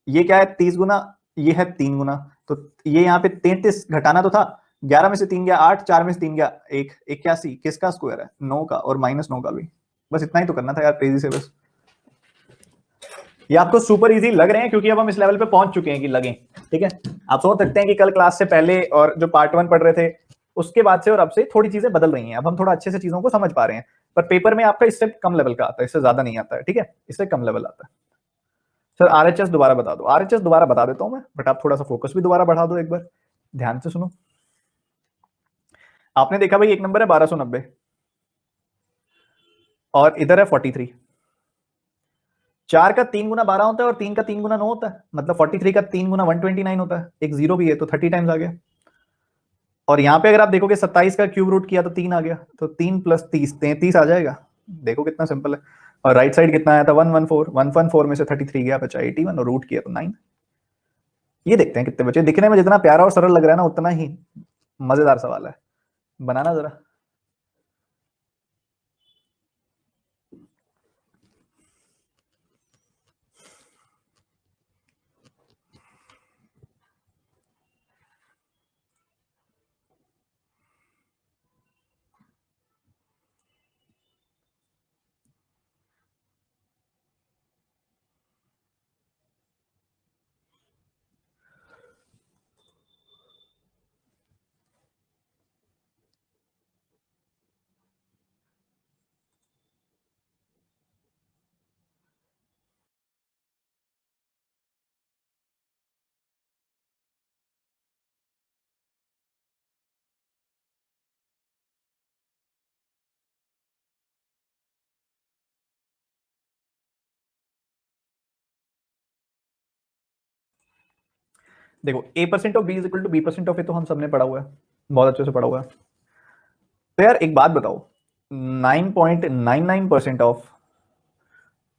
ये क्या है? 30 गुना, ये है 3 गुना। तो ये यहाँ पे 33 घटाना तो था। 11 में से 3 गया 8, 4 में से 3 गया 1, 81। किसका स्क्वायर है? 9 का, और -9 का भी। बस इतना ही तो करना था यार, तेजी से बस। ये आपको सुपर इजी लग रहे हैं क्योंकि अब हम इस लेवल पे पहुंच चुके हैं कि लगे। ठीक है, आप सोच सकते हैं कि कल क्लास से पहले और जो पार्ट 1 पढ़ रहे थे उसके बाद से और अब से थोड़ी चीजें बदल रही हैं। अब हम थोड़ा अच्छे से चीजों को समझ पा रहे हैं। पर पेपर में आपका इससे कम लेवल का आता है, इससे ज्यादा नहीं आता है। ठीक है, इससे कम लेवल आता है। सर आरएचएस दोबारा बता दो। आरएचएस दोबारा बता देता हूं मैं, बट आप थोड़ा सा फोकस भी दोबारा बढ़ा दो एक बार, ध्यान से सुनो। आपने देखा भाई एक नंबर है 1290 और इधर है 43। 4 का 3 गुना 12 होता है और 3 का 3 गुना 9 होता है। मतलब 43 का 3 गुना 129 होता है। एक जीरो भी है तो 30 टाइम्स आ गया। और यहाँ पे अगर आप देखोगे 27 का क्यूब रूट किया तो 3 आ गया। तो 3 प्लस 30 33 आ जाएगा। देखो कितना सिंपल है। और राइट साइड कितना आया था? 114। 114 में से 33 गया, बचा 81 और रूट किया तो 9। ये देखते हैं कितने बचे। दिखने में जितना प्यारा और सरल लग रहा है ना उतना ही मजेदार सवाल है। बनाना जरा। देखो a% of b is equal to b% of a तो हम सबने पढ़ा हुआ है, बहुत अच्छे से पढ़ा हुआ है। तो यार एक बात बताओ, 9.99% ऑफ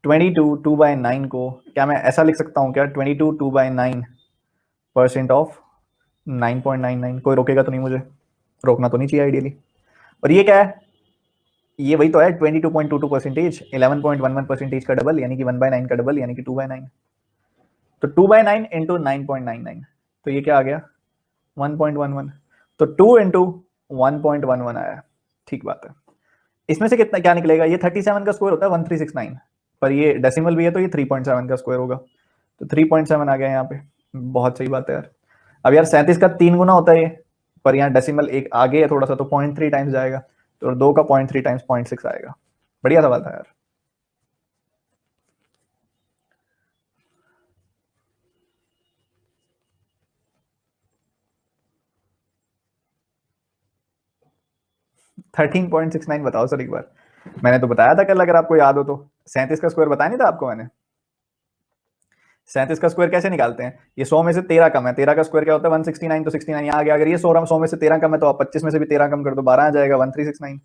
22 2/9 को क्या मैं ऐसा लिख सकता हूं क्या? 22 2/9% ऑफ 9.99। कोई रोकेगा तो नहीं मुझे? रोकना तो नहीं चाहिए आइडियली। और ये क्या है? ये वही तो है 22.22%, 11.11% का डबल यानी कि 1/9 का डबल यानी कि 2/9। तो 2/9 इंटू 9.99, तो ये क्या आ गया? 1.11। तो 2 इंटू 1.11 आया। ठीक बात है। इसमें से कितना क्या निकलेगा? ये 37 का स्क्वायर होता है 1369, पर ये डेसिमल भी है तो ये 3.7 का स्क्वायर होगा। तो 3.7 आ गया यहाँ पे। बहुत सही बात है यार। अब यार 37 का 3 गुना होता है ये, पर यहाँ डेसिमल एक आगे है थोड़ा सा, तो 0.3 टाइम्स जाएगा। तो 2 का 0.3 टाइम्स 0.6 आएगा। बढ़िया सवाल था यार। थर्टीन 13.69 बताओ सर एक बार। मैंने तो बताया था कल, अगर आपको याद हो तो। 37 का स्क्वायर बताया नहीं था आपको मैंने? 37 का स्क्वायर कैसे निकालते हैं? ये 100 में से 13 कम है, 13 का स्क्वायर क्या होता है? 169। तो 69 यहाँ आ गया। अगर ये 100 में से 13 कम है तो आप 25 में से भी 13 कम कर दो, 12 आ जाएगा, 1369।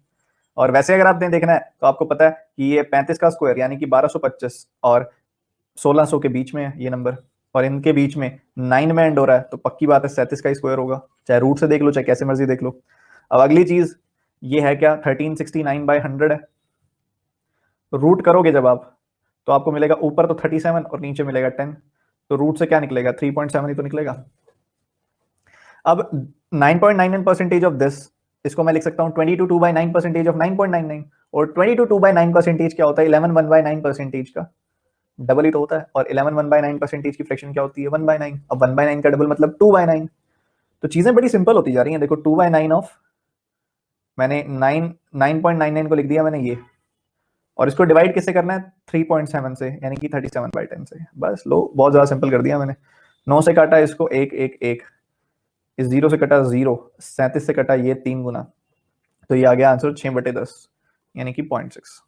और वैसे अगर आपने देखना है तो आपको पता है कि ये 35 का स्क्वायर यानी कि 1225 और 1600 के बीच में है ये नंबर, और इनके बीच में 9 में एंड हो रहा है, तो पक्की बात है 37 का ही स्क्वायर होगा। चाहे रूट से देख लो चाहे कैसे मर्जी देख लो। अब अगली चीज ये है क्या? 1369/100 है। रूट करोगे जब आप तो आपको मिलेगा ऊपर तो 37 और नीचे मिलेगा 10। तो रूट से क्या निकलेगा, 3.7 ही तो निकलेगा। अब 9.99% ऑफ दिस, इसको मैं लिख सकता हूँ 22/9% ऑफ 9.99, और 22/9% क्या होता है, 11 1/9% का डबल ही तो होता है, और 11 1/9% की फ्रैक्शन क्या होती है, 1/9। अब 1/9 का डबल मतलब 2/9। तो चीजें बड़ी सिंपल होती जा रही हैं। देखो 2/9 ऑफ, मैंने 9.99 को लिख दिया मैंने ये, और इसको डिवाइड किससे करना है, 3.7 से, यानी कि 37/10 से। बस लो, बहुत ज्यादा सिंपल कर दिया मैंने। 9 से काटा इसको 1 1 1, इस 0 से कटा 0, 37 से कटा ये 3 गुना, तो ये आ गया आंसर 6/10, यानी कि 0.6।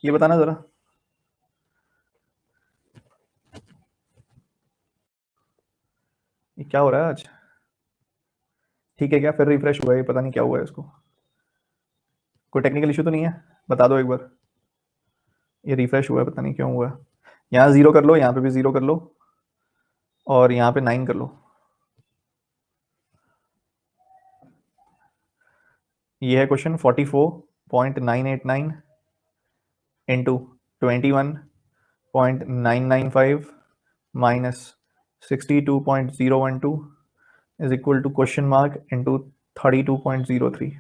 ये बताना जरा, ये क्या हो रहा है आज, ठीक है क्या, फिर रिफ्रेश हुआ है, ये पता नहीं क्या हुआ है इसको, कोई टेक्निकल इशू तो नहीं है, बता दो एक बार। ये रिफ्रेश हुआ है, पता नहीं क्यों हुआ है। यहाँ 0 कर लो, यहाँ पे भी 0 कर लो, और यहाँ पे 9 कर लो। ये है question 44.989 into 21.995 minus 62.012 is equal to question mark into 32.03।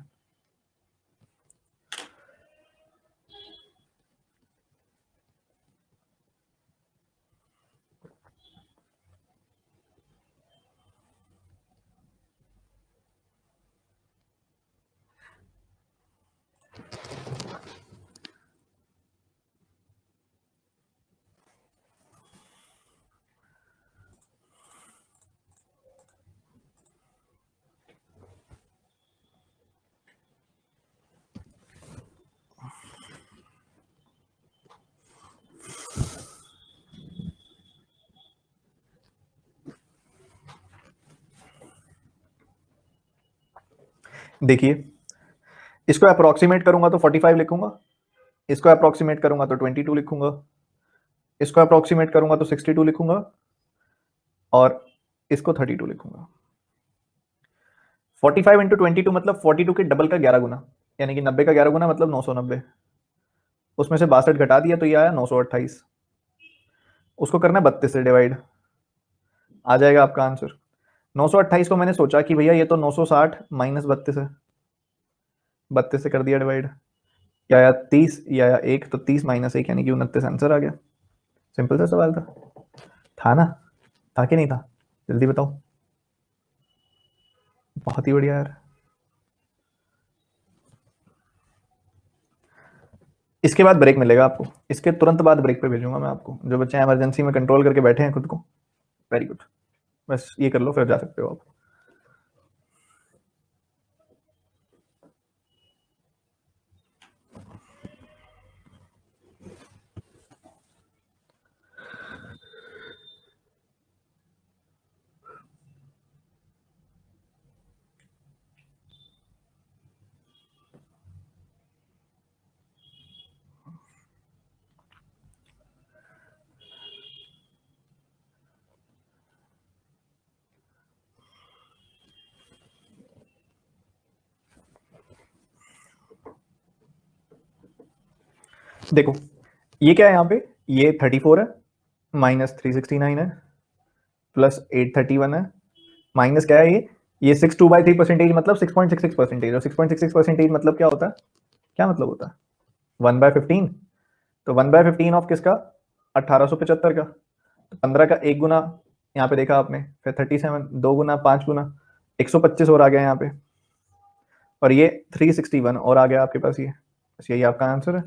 देखिए, इसको अप्रोक्सीमेट करूंगा तो 45 लिखूंगा, इसको अप्रोक्सीमेट करूंगा तो 22 लिखूंगा, इसको अप्रोक्सीमेट करूंगा तो 62 लिखूंगा, और इसको 32 लिखूंगा। 45 इंटू 22 मतलब 42 के डबल का 11 गुना, यानी कि 90 का 11 गुना मतलब 990। उसमें से 62 घटा दिया तो ये आया 928। उसको करना है 32 से डिवाइड, आ जाएगा आपका आंसर। 928 को मैंने सोचा कि भैया ये तो 960 माइनस 32 है, 32 से कर दिया डिवाइड, या आया 30 या आया 1, तो 30 माइनस 1 यानी कि 29 आंसर आ गया। सिंपल सा सवाल था ना, था कि नहीं था, जल्दी बताओ। बहुत ही बढ़िया यार। इसके बाद ब्रेक मिलेगा आपको, इसके तुरंत बाद ब्रेक पे भेजूंगा मैं आपको, जो बच्चे इमरजेंसी में कंट्रोल करके बैठे हैं खुद को, वेरी गुड, बस ये कर लो फिर जा सकते हो आप। देखो ये क्या है, यहाँ पे ये 34 है, माइनस 369 है, प्लस 831 है, माइनस क्या है ये 62/3% मतलब 6.66%, और 6.66% मतलब क्या होता है, क्या मतलब होता है, 1/15। तो 1/15 ऑफ किसका, 1875 का। तो 15 का 1 गुना यहाँ पे देखा आपने, फिर 37, 2 गुना, 5 गुना, 125 और आ गया यहाँ पे, और ये 361 और आ गया आपके पास, ये बस यही आपका आंसर है।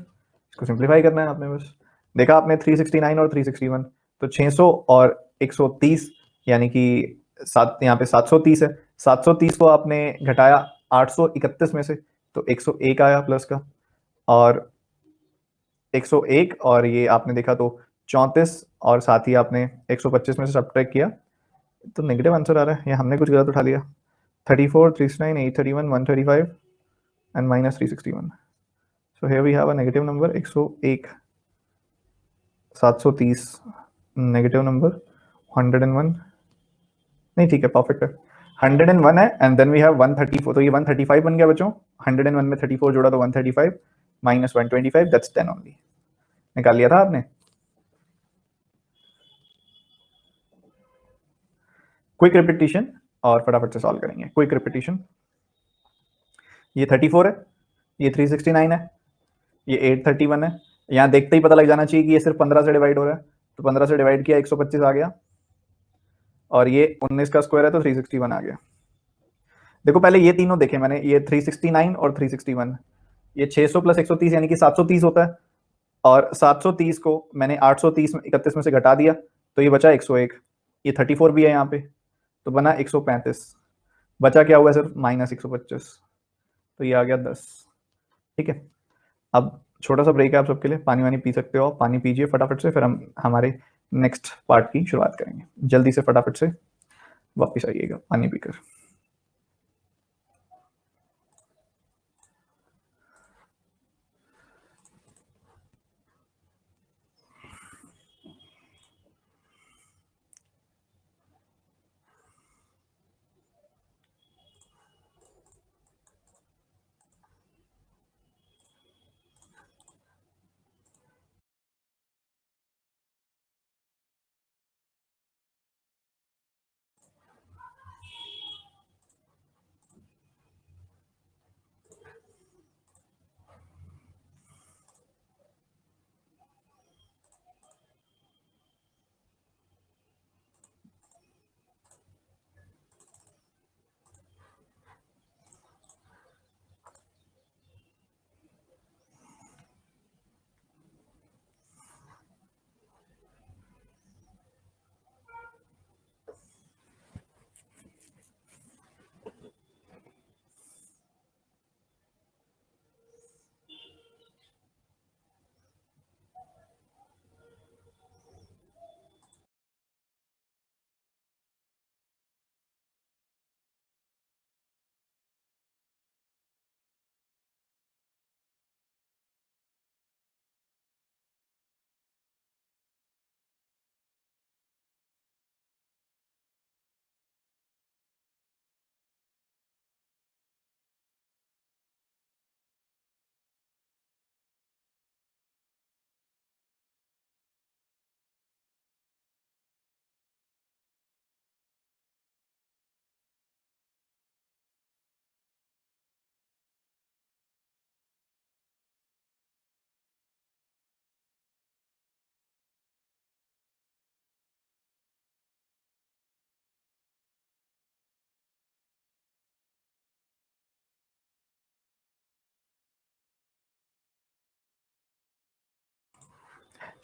इसको सिंप्लीफाई करना है आपने, बस देखा आपने 369 और 361, तो 600 और 130, यानी कि सात, यहाँ पे 730 है, 730 को आपने घटाया 831 में से, तो 101 आया प्लस का, और 101, और ये आपने देखा तो 34, और साथ ही आपने 125 में से सब्ट्रैक्ट किया, तो नेगेटिव आंसर आ रहा है, या हमने कुछ गलत उठा लिया। 34, 369, 831, 135 and minus 361. So here we have a negative number 101, 730, negative number 101, नहीं ठीक है, परफेक्ट है, 101 है, एंड देन वी हैव 134, तो ये 135 बन गया बच्चों, 101 में 34 जोड़ा तो 135 माइनस 125, दैट्स 10 ओनली। निकाल लिया था आपने, क्विक रिपीटिशन और फटाफट से सॉल्व करेंगे। क्विक रिपीटिशन, ये 34 है, ये 369 है, ये 831 है। यहाँ देखते ही पता लग जाना चाहिए कि ये सिर्फ 15 से डिवाइड हो रहा है, तो 15 से डिवाइड किया 125 आ गया, और ये 19 का स्क्वायर है तो 361 आ गया। देखो पहले ये तीनों देखे मैंने, ये 369 और 361, ये 600 प्लस 130 यानी कि 730 होता है, और 730 को मैंने 830 में 31 में से घटा दिया तो ये बचा 101। ये 34 भी है यहाँ पे, तो बना 135, बचा क्या हुआ सिर्फ -125, तो ये आ गया 10। ठीक है, अब छोटा सा ब्रेक है आप सबके लिए, पानी वानी पी सकते हो, पानी पीजिए फटाफट से, फिर हम हमारे नेक्स्ट पार्ट की शुरुआत करेंगे। जल्दी से फटाफट से वापस आइएगा पानी पीकर।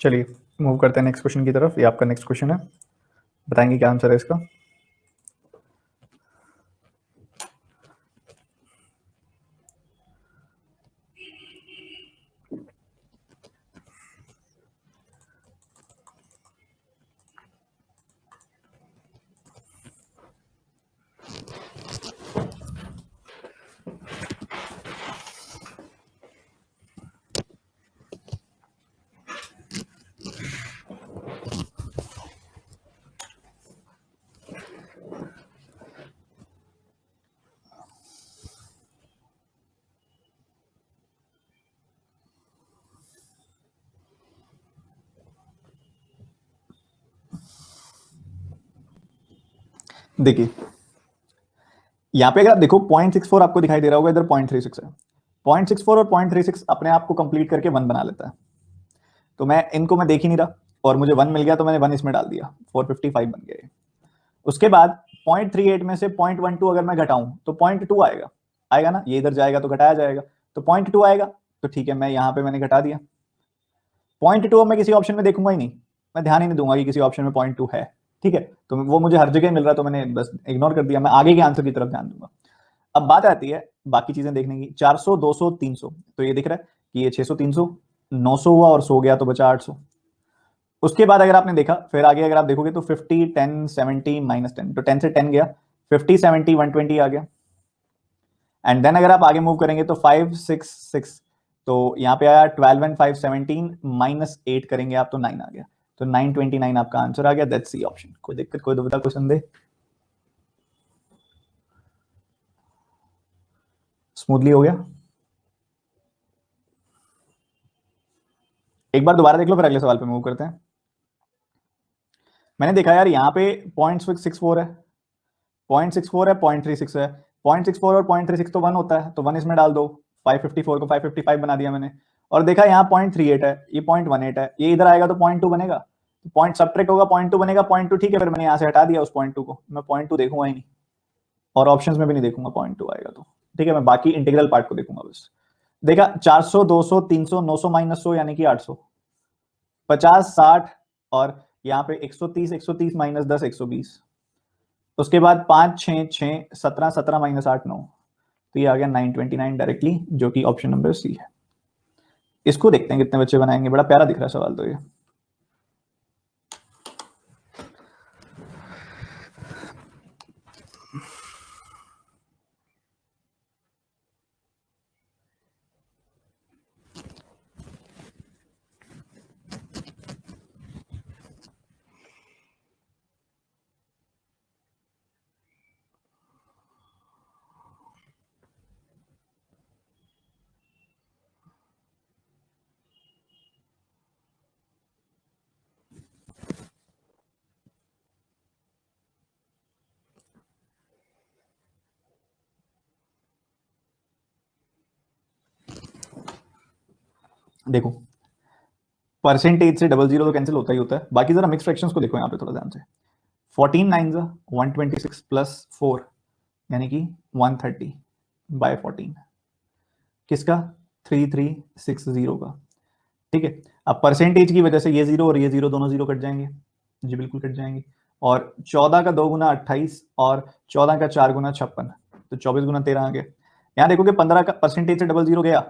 चलिए मूव करते हैं नेक्स्ट क्वेश्चन की तरफ। ये आपका नेक्स्ट क्वेश्चन है, बताएंगे क्या आंसर है इसका। देखिए यहाँ पे अगर आप देखो 0.64 आपको दिखाई दे रहा होगा, इधर 0.36 है। 0.64 और 0.36 अपने आप को कंप्लीट करके 1 बना लेता है, तो मैं इनको मैं देख ही नहीं रहा और मुझे 1 मिल गया तो मैंने 1 इसमें डाल दिया, 455 बन गया। उसके बाद 0.38 में से 0.12 अगर मैं घटाऊं तो 0.2 आएगा, आएगा ना, ये इधर जाएगा तो घटाया जाएगा, तो 0.2 आएगा। तो ठीक है, मैं यहाँ पे मैंने घटा दिया। 0.2 मैं किसी ऑप्शन में देखूंगा ही नहीं, मैं ध्यान ही नहीं दूंगा कि किसी ऑप्शन में 0.2 है। ठीक है, तो वो मुझे हर जगह मिल रहा है तो मैंने बस इग्नोर कर दिया, मैं आगे के आंसर की तरफ ध्यान दूंगा। अब बात आती है बाकी चीजें देखने की, 400 200 300, तो ये दिख रहा है कि ये 600 300 900 हुआ और 100 गया तो बचा 800। उसके बाद अगर आपने देखा फिर आगे अगर आप देखोगे तो 50 10 70 -10, तो 10 से 10 गया, 50 70 120 आ गया। एंड देन अगर आप आगे मूव करेंगे तो 5 6 6, तो यहाँ पे आया 12 एंड 5 17 -8 करेंगे आप तो 9 आ गया, तो 929 आपका आंसर आ गया। That's C option. कोई दिक्कत, कोई दुविधा, कोई संदेह? स्मूथली हो गया। एक बार दोबारा देख लो फिर अगले सवाल पे मूव करते हैं। मैंने देखा यार यहाँ पे 0.664 है, 0.64 है, 0.36 है, 0.64 और 0.36 तो 1 होता है, तो 1 इसमें डाल दो। 554 को 555 बना दिया मैंने, और देखा यहाँ 0.38 है, ये 0.18 है, ये इधर आएगा तो 0.2 बनेगा, पॉइंट सब्ट्रैक्ट होगा, 0.2 बनेगा, 0.2 ठीक है, फिर मैंने यहाँ से हटा दिया उस 0.2 को, मैं 0.2 देखूंगा ही नहीं, और ऑप्शंस में भी नहीं देखूंगा 0.2 आएगा तो, ठीक है, मैं बाकी इंटीग्रल पार्ट को देखूंगा बस। देखा 400, 200, 300, 900 माइनस 100 यानी कि 800, 50, 60, और यहाँ पे 130, 130 माइनस 10, 120, उसके बाद 5, 6, 6, 17, 17 माइनस 8, 9, तो ये आ गया 929 डायरेक्टली, जो कि ऑप्शन नंबर सी है। इसको देखते हैं कितने बच्चे बनाएंगे, बड़ा प्यारा दिख रहा है सवाल तो ये। देखो परसेंटेज से डबल जीरो तो कैंसिल होता ही होता है, बाकी जरा मिक्स फ्रैक्शंस को देखो यहाँ पे थोड़ा ध्यान से। 14 नाइन 126 प्लस 4 यानी कि 130 बाय 14, किसका? 3360 का, ठीक है। अब परसेंटेज की वजह से ये जीरो और ये जीरो दोनों जीरो कट जाएंगे, जी बिल्कुल कट जाएंगे, और 14 का 2 गुना 28 और 14 का 4 गुना 56, तो 24 गुना 13 आ गया। यहाँ देखो कि 15 का परसेंटेज से डबल जीरो गया,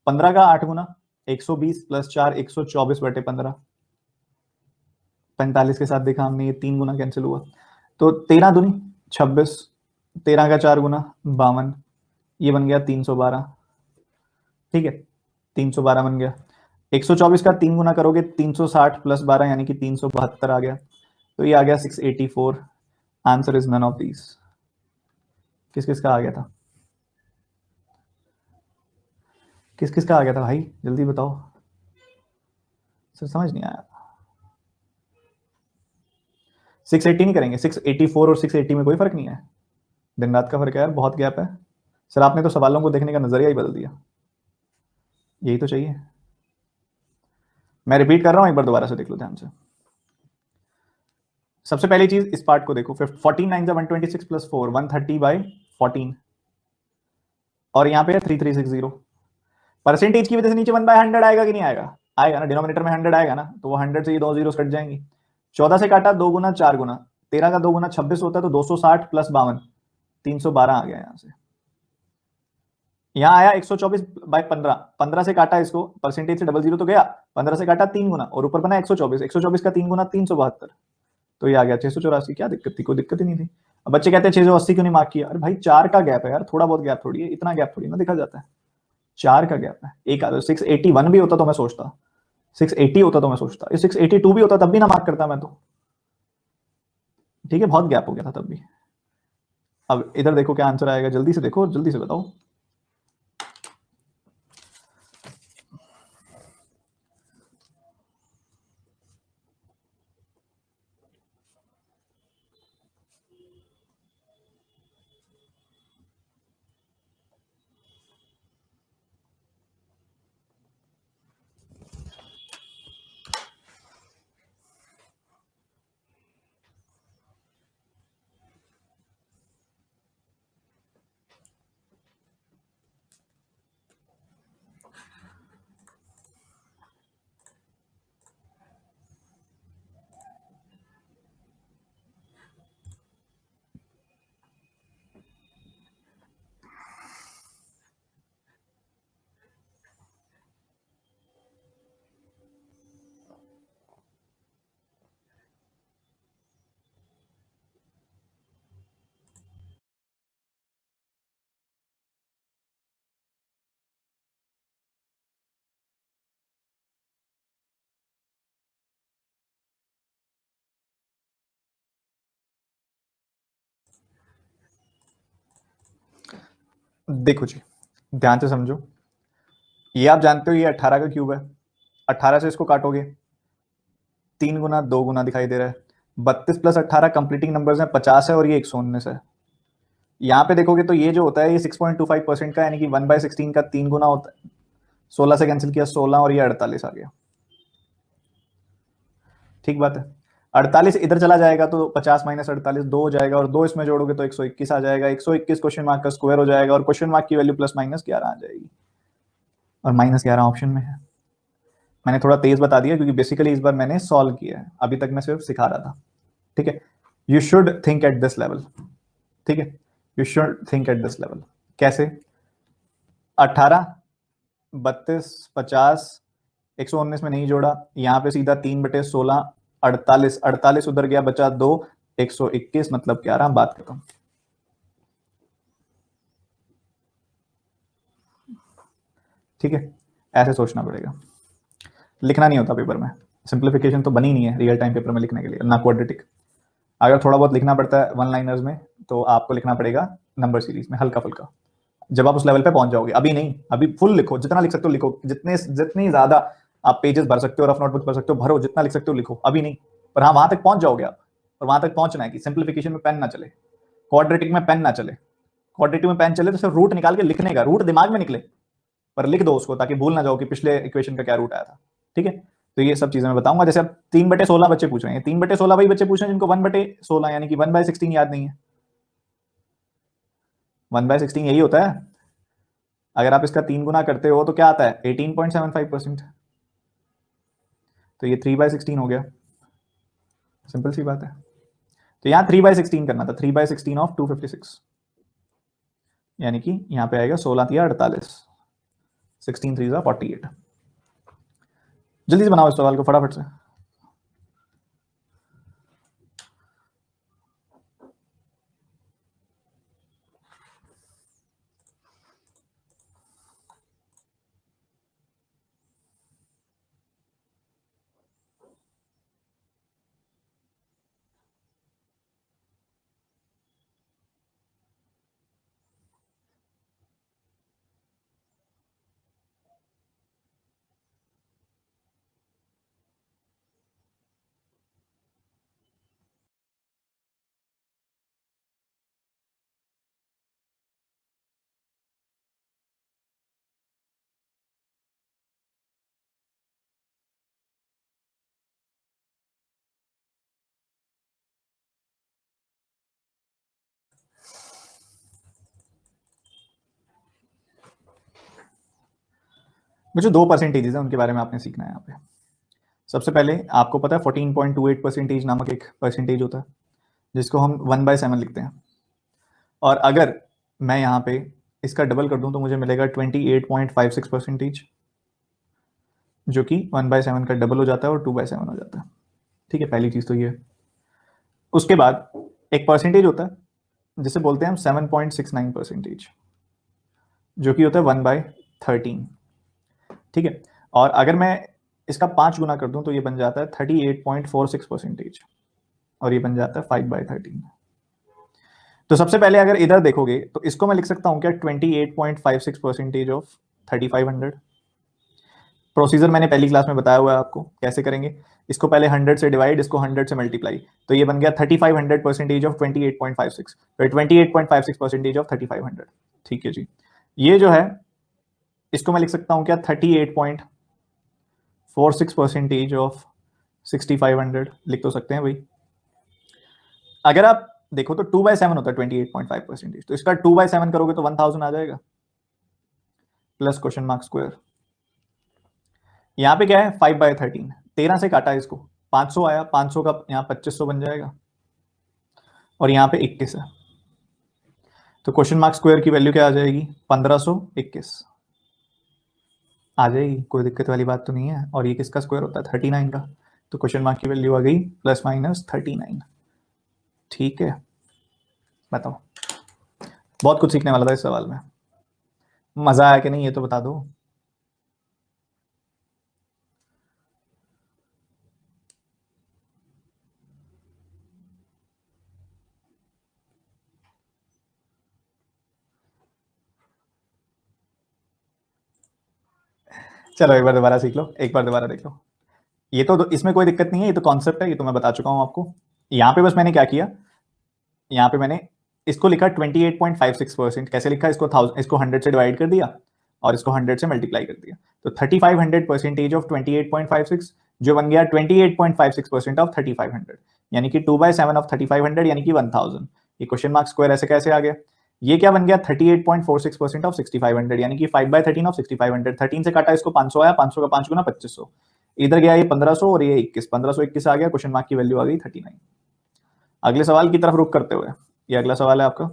15 का 8 गुना 120 प्लस 4 124/15, 45 के साथ देखा हमने, ये 3 गुना कैंसिल हुआ, तो 13 दूनी 26, 13 का 4 गुना 52, ये बन गया 312, ठीक है, 312 बन गया। 124 का 3 गुना करोगे 360 प्लस 12 यानी कि 372 आ गया, तो ये आ गया 684। Answer is none of these. किस किस का आ गया था, किस किस का आ गया था भाई, जल्दी बताओ सर, समझ नहीं आया। 680 नहीं करेंगे, 684 और 680 में कोई फर्क नहीं है, दिन रात का फर्क है यार, बहुत गैप है सर, आपने तो सवालों को देखने का नजरिया ही बदल दिया, यही तो चाहिए। मैं रिपीट कर रहा हूं, एक बार दोबारा से देख लो ध्यान से। सबसे पहली चीज इस पार्ट को देखो, 14 नाइन 126 प्लस 4 130/14, और यहाँ पे 3360, परसेंटेज की वजह से नीचे 1/100 आएगा कि नहीं आएगा, आएगा ना, डिनोमिनेटर में 100 आएगा ना, तो वो 100 से ये दो जीरो कट जाएंगी। 14 से काटा 2 गुना 4 गुना, 13 का 2 गुना 26 होता है, तो 260 प्लस 52 312 आ गया यहाँ से। यहाँ आया 124/15, 15 से काटा इसको, परसेंटेज से डबल जीरो तो गया, 15 से काटा 3 गुना, और ऊपर बना 124, 124 का 3 गुना 372, तो ये आ गया 684। क्या दिक्कत थी, कोई दिक्कत ही नहीं थी। अब बच्चे कहते हैं 680 क्यों नहीं मार्क किया, अरे भाई 4 का गैप है यार, थोड़ा बहुत गैप थोड़ी है, इतना गैप थोड़ी ना देखा जाता है, 4 का गैप है, एक 681 भी होता तो मैं सोचता, 680 होता तो मैं सोचता, 682 भी होता तब भी ना मार्क करता मैं तो, ठीक है, बहुत गैप हो गया था तब भी। अब इधर देखो क्या आंसर आएगा, जल्दी से देखो, जल्दी से बताओ। देखो जी, ध्यान से समझो, ये आप जानते हो ये 18 का क्यूब है, 18 से इसको काटोगे 3 गुना 2 गुना दिखाई दे रहा है, 32 प्लस 18 कंप्लीटिंग नंबर्स हैं, 50 है और ये 119 है, यहाँ पे देखोगे तो ये जो होता है ये 6.25% का, यानी कि 1/16 का 3 गुना होता है। 16 से कैंसिल किया 16 और ये 48 आ गया। ठीक बात है। 48 इधर चला जाएगा तो 50 माइनस 48 2 हो जाएगा, और 2 इसमें जोड़ोगे तो 121 आ जाएगा। 121 क्वेश्चन मार्क का स्क्वायर हो जाएगा, और क्वेश्चन मार्क की वैल्यू प्लस माइनस 11 आ जाएगी, और माइनस 11 ऑप्शन में है। मैंने थोड़ा तेज बता दिया क्योंकि बेसिकली इस बार मैंने सॉल्व किया है, अभी तक मैं सिर्फ सिखा रहा था। ठीक है, you should think at this level. ठीक है, you should think at this level. कैसे? 18, 32, 50, 119 में नहीं जोड़ा, यहाँ पे सीधा 3/16, 48, 48 उधर गया, बचा 2, 121 मतलब 11, बात खत्म। ठीक है, ऐसे सोचना पड़ेगा, लिखना नहीं होता पेपर में। सिंप्लीफिकेशन तो बनी नहीं है रियल टाइम पेपर में लिखने के लिए, ना क्वाड्रेटिक। अगर थोड़ा बहुत लिखना पड़ता है वन लाइनर्स में तो आपको लिखना पड़ेगा नंबर सीरीज में हल्का फुल्का, जब आप उस लेवल पे पहुंच जाओगे। अभी नहीं, अभी फुल लिखो, जितना लिख सकते हो लिखो, जितनी ज्यादा आप पेजेस भर सकते हो, रफ नोटबुक भर सकते हो भरो, जितना लिख सकते हो लिखो, अभी नहीं। पर हाँ, वहां तक पहुंच जाओगे आप, और वहां तक पहुंचना है कि सिंप्लीफिकेशन में पेन ना चले, क्वाड्रेटिक में पेन ना चले। क्वाड्रेटिक में पेन चले तो सिर्फ रूट निकाल के लिखने का, रूट दिमाग में निकले, पर लिख दो उसको ताकि भूल ना जाओ कि पिछले इक्वेशन का क्या रूट आया था। ठीक है, तो ये सब चीजें मैं बताऊंगा। जैसे अब 3/16 बच्चे पूछ रहे हैं, 3/16 वही बच्चे पूछ रहे हैं जिनको 1/16 यानी कि 1/16 याद नहीं है। 1/16 यही होता है। अगर आप इसका 3 गुना करते हो तो क्या आता है? 18.75%। तो ये 3/16 हो गया, सिंपल सी बात है। तो यहाँ 3/16 करना था, 3/16 ऑफ 256, यानी कि यहाँ पे आएगा 16×3 = 48, 16×3 = 48। जल्दी से बनाओ इस सवाल को फटाफट से। मुझे 2 परसेंटेजेस है, उनके बारे में आपने सीखना है यहाँ पे। सबसे पहले आपको पता है 14.28% नामक एक परसेंटेज होता है, जिसको हम 1/7 लिखते हैं। और अगर मैं यहाँ पे इसका डबल कर दूं तो मुझे मिलेगा 28.56%, जो कि 1/7 का डबल हो जाता है और 2/7 हो जाता है। ठीक है, पहली चीज तो ये है। उसके बाद एक परसेंटेज होता है जिसे बोलते हैं हम 7.69%, जो कि होता है 1/13। ठीक है, और अगर मैं इसका 5 गुना कर दूं तो ये बन जाता है 38.46%, और ये बन जाता है 5/13। तो सबसे पहले अगर इधर देखोगे तो इसको मैं लिख सकता हूं क्या 28.56% ऑफ 3500। प्रोसीजर मैंने पहली क्लास में बताया हुआ है आपको कैसे करेंगे। इसको पहले 100 से डिवाइड, इसको 100 से मल्टीप्लाई, तो ये बन गया 3500% ऑफ 28.56, तो 28.56% ऑफ 3500। ठीक है जी, ये जो है इसको मैं लिख सकता हूं क्या 38.46% ऑफ 6500, लिख तो सकते हैं भाई। अगर आप देखो तो 2/7 होता है 28.5%, तो इसका 2/7 करोगे तो 1000 आ जाएगा, प्लस क्वेश्चन मार्क स्क्वायर। यहाँ पे क्या है 5/13, 13 से काटा इसको, 500 आया, 500 का यहाँ 2500 बन जाएगा, और यहाँ पे 21 है, तो क्वेश्चन मार्क स्क्वायर की वैल्यू क्या आ जाएगी? 1521 आ जाएगी, कोई दिक्कत वाली बात तो नहीं है। और ये किसका स्क्वायर होता है? 39 का, तो क्वेश्चन मार्क की वैल्यू आ गई ±39। ठीक है, बताओ, बहुत कुछ सीखने वाला था इस सवाल में। मजा आया कि नहीं ये तो बता दो। चलो एक बार दोबारा सीख लो, एक बार दोबारा देख लो। ये तो इसमें कोई दिक्कत नहीं है, ये तो कॉन्सेप्ट है, ये तो मैं बता चुका हूं आपको। यहाँ पे बस मैंने क्या किया, यहाँ पे मैंने इसको लिखा 28.56%। कैसे लिखा? इसको 100 से डिवाइड कर दिया और इसको 100 से मल्टीप्लाई कर दिया, तो 3500 परसेंटेज ऑफ 28.56 जो बन गया 28.56% ऑफ 3500, यानी कि 2/7 ऑफ 3500 यानी कि 1000। ये क्वेश्चन मार्क स्क्वायर ऐसे कैसे आ गया? ये क्या बन गया? 38.46% ऑफ 6500 यानी कि 5/13 ऑफ 6500। 13 से काटा इसको 500 आया, 500 का 5 गुना 2500। इधर गया ये 1500 और ये 21, 1521 आ गया, क्वेश्चन मार्क की वैल्यू आ गई 39। अगले सवाल की तरफ रुख करते हुए, ये अगला सवाल है आपका।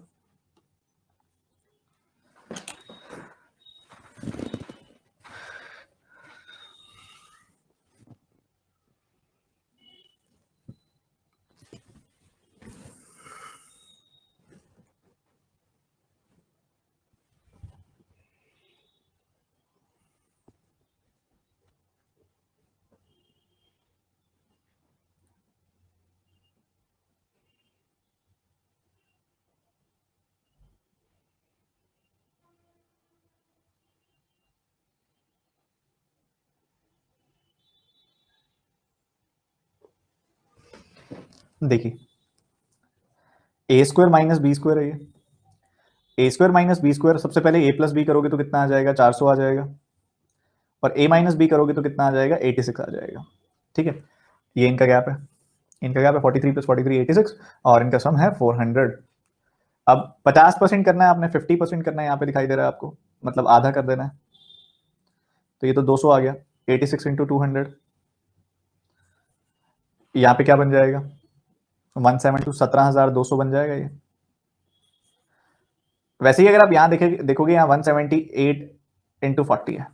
देखिए ए स्क्वायर माइनस बी स्क्वायर है ये। ए स्क्वायर माइनस बी स्क्वायर, सबसे पहले ए प्लस बी करोगे तो कितना आ जाएगा? 400 आ जाएगा। और ए माइनस बी करोगे तो कितना आ जाएगा? 86 आ जाएगा। ठीक है, ये इनका गैप है। इनका गैप है 43 + 43 86, और इनका सम है 400। अब 50% करना है आपने, 50% करना है, यहाँ पे दिखाई दे रहा है आपको, मतलब आधा कर देना है। तो ये तो 200 आ गया, 86 × 200, यहाँ पे क्या बन जाएगा? 172 17,200 बन जाएगा ये। वैसे ही अगर आप यहाँ देखोगे यहाँ 178 × 40 है,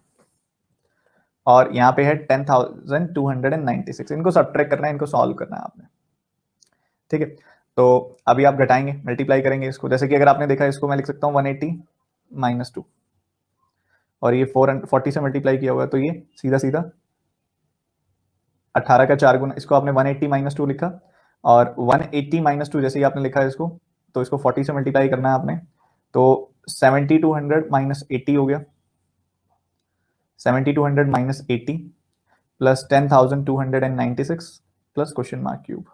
और यहाँ पे है 10,296। इनको सब्ट्रैक्ट करना है, इनको सॉल्व करना है आपने। ठीक है, तो अभी आप घटाएंगे, मल्टीप्लाई करेंगे इसको। जैसे कि अगर आपने देखा, इसको मैं लिख सकता हूँ 180 - 2, और ये 440 से मल्टीप्लाई किया हुआ है, तो ये सीधा सीधा 18 का 4 गुना, इसको आपने 180 - 2 लिखा, और 180 - 2 जैसे ही आपने लिखा है इसको, तो इसको 40 से मल्टीप्लाई करना है आपने, तो 7200 - 80 हो गया। 7200 - 80 plus 10,296 plus question mark cube.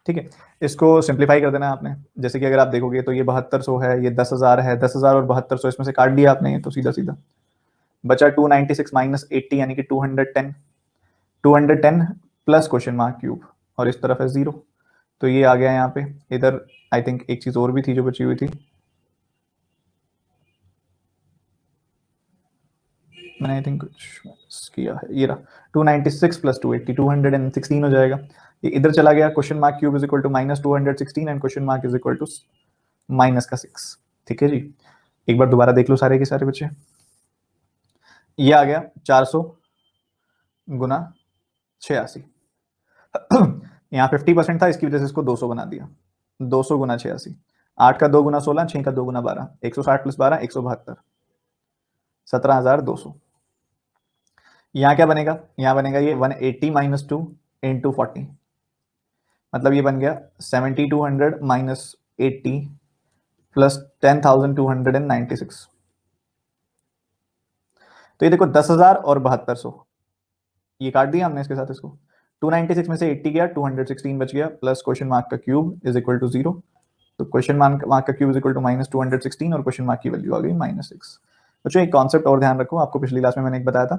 ठीक है, इसको सिंप्लीफाई कर देना है आपने। जैसे कि अगर आप देखोगे तो ये 7200 है, ये 10,000 है, 10,000 और 7200 इसमें से काट दिया आपने, तो सीधा सीधा बचा 296 - 80 यानी कि 210। 210 प्लस क्वेश्चन मार्क क्यूब, और इस तरफ है 0, तो ये आ गया यहाँ पे। इधर आई थिंक एक चीज और भी थी जो बची हुई थी, मैंने आई थिंक कुछ किया है, ये रहा 296 + 280 216 हो जाएगा। ये इधर चला गया, question mark cube is equal to -216 and question mark is equal to -6। ठीक है जी, एक बार दोबारा देख लो सारे के सारे बच्चे। ये आ गया 400 × 86। यहाँ 50% था, इसकी वजह से इसको 200 बना दिया। 200 × 86, 8 का 2 गुना 16, 6 का 2 गुना 12, 160 + 12 172, 17,200। यहाँ क्या बनेगा? यहाँ बनेगा ये 180 - 2 × 40, मतलब ये बन गया 7200 - 80 प्लस 10,296। तो ये देखो 10,000 और 7200, ये काट दिया हमने इसके साथ इसको। 296 में से 80 गया, 216 बच गया, प्लस क्वेश्चन मार्क का क्यूब इज इक्वल टू 0। तो क्वेश्चन मार्क का क्यूब इज इक्वल टू -216, और क्वेश्चन मार्क की वैल्यू आ गई -6। बच्चों एक कॉन्सेप्ट और ध्यान रखो, आपको पिछली क्लास में मैंने एक बताया था,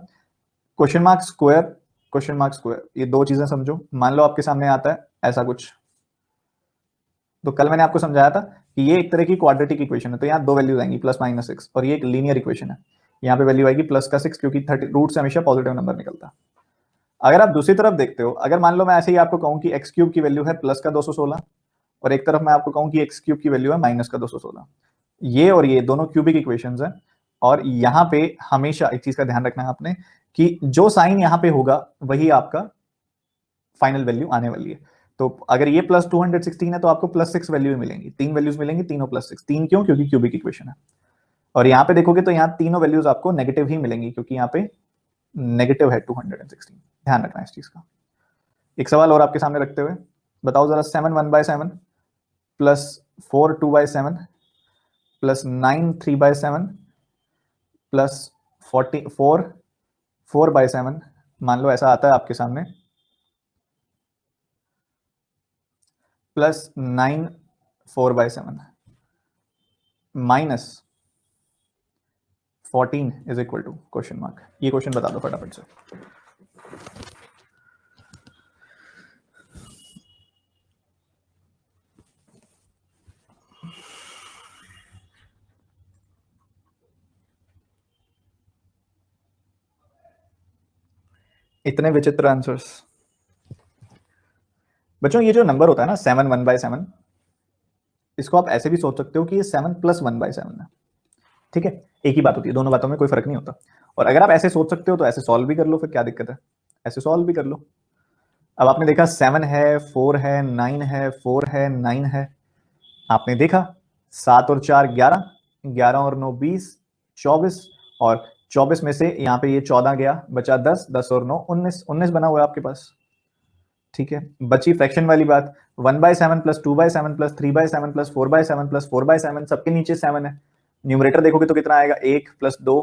question mark square, question mark square, ये दो चीजें समझो। मान लो आपके सामने आता है ऐसा कुछ, तो कल मैंने आपको समझाया था कि ये एक तरह की क्वाड्रेटिक इक्वेशन है, तो यहाँ दो वैल्यूज आएंगी +-6, और ये एक लीनियर इक्वेशन है, यहाँ पे वैल्यू आएगी +6, क्योंकि 30 रूट से हमेशा पॉजिटिव नंबर निकलता है। अगर आप दूसरी तरफ देखते हो, अगर मान लो मैं ऐसे ही आपको कहूँ कि x³ की वैल्यू है +216, और एक तरफ मैं आपको कहूँ कि x³ की वैल्यू है -216, ये और ये दोनों क्यूबिक इक्वेशंस हैं, और यहाँ पे हमेशा एक चीज का ध्यान रखना है आपने, कि जो साइन यहाँ पे होगा वही आपका फाइनल वैल्यू आने वाली है। तो अगर ये +216 है तो आपको +6 वैल्यू मिलेंगी, 3 वैल्यूज मिलेंगी, तीनों +6। 3 क्यों? क्योंकि क्यूबिक इक्वेशन है। और यहाँ पे देखोगे तो यहाँ तीनों वैल्यूज आपको नेगेटिव ही मिलेंगी, क्योंकि यहाँ पे नेगेटिव है 216। ध्यान रखना इस चीज का। एक सवाल और आपके सामने रखते हुए बताओ जरा, 7 1/7 प्लस 4 2/7 प्लस 9 3/7 प्लस 44 4/7, मान लो ऐसा आता है आपके सामने, plus 9 4/7। Minus 14 is equal to question mark. ये क्वेश्चन बता दो फटाफट से। इतने विचित्र आंसर्स। बच्चों ये जो नंबर होता है ना 7 1/7, इसको आप ऐसे भी सोच सकते हो कि ये 7 + 1/7 है। ठीक है, एक ही बात होती है, दोनों बातों में कोई फर्क नहीं होता। और अगर आप ऐसे सोच सकते हो तो ऐसे सॉल्व भी कर लो, फिर क्या दिक्कत है, ऐसे सॉल्व भी कर लो। अब आपने देखा 7 है, 4 है, 9 है, 4 है, 9 है। आपने देखा 7 और 4 11, 11 और 9 20, 24, और 24 में से यहाँ पे ये 14 गया, बचा 10, 10 और 9 19, 19 बना हुआ है आपके पास। ठीक है, बची फ्रैक्शन वाली बात, 1/7 + 2/7 + 3/7 + 4/7 + 4/7, सबके नीचे 7 है। न्यूमरेटर देखोगे तो कितना आएगा, 1 + 2,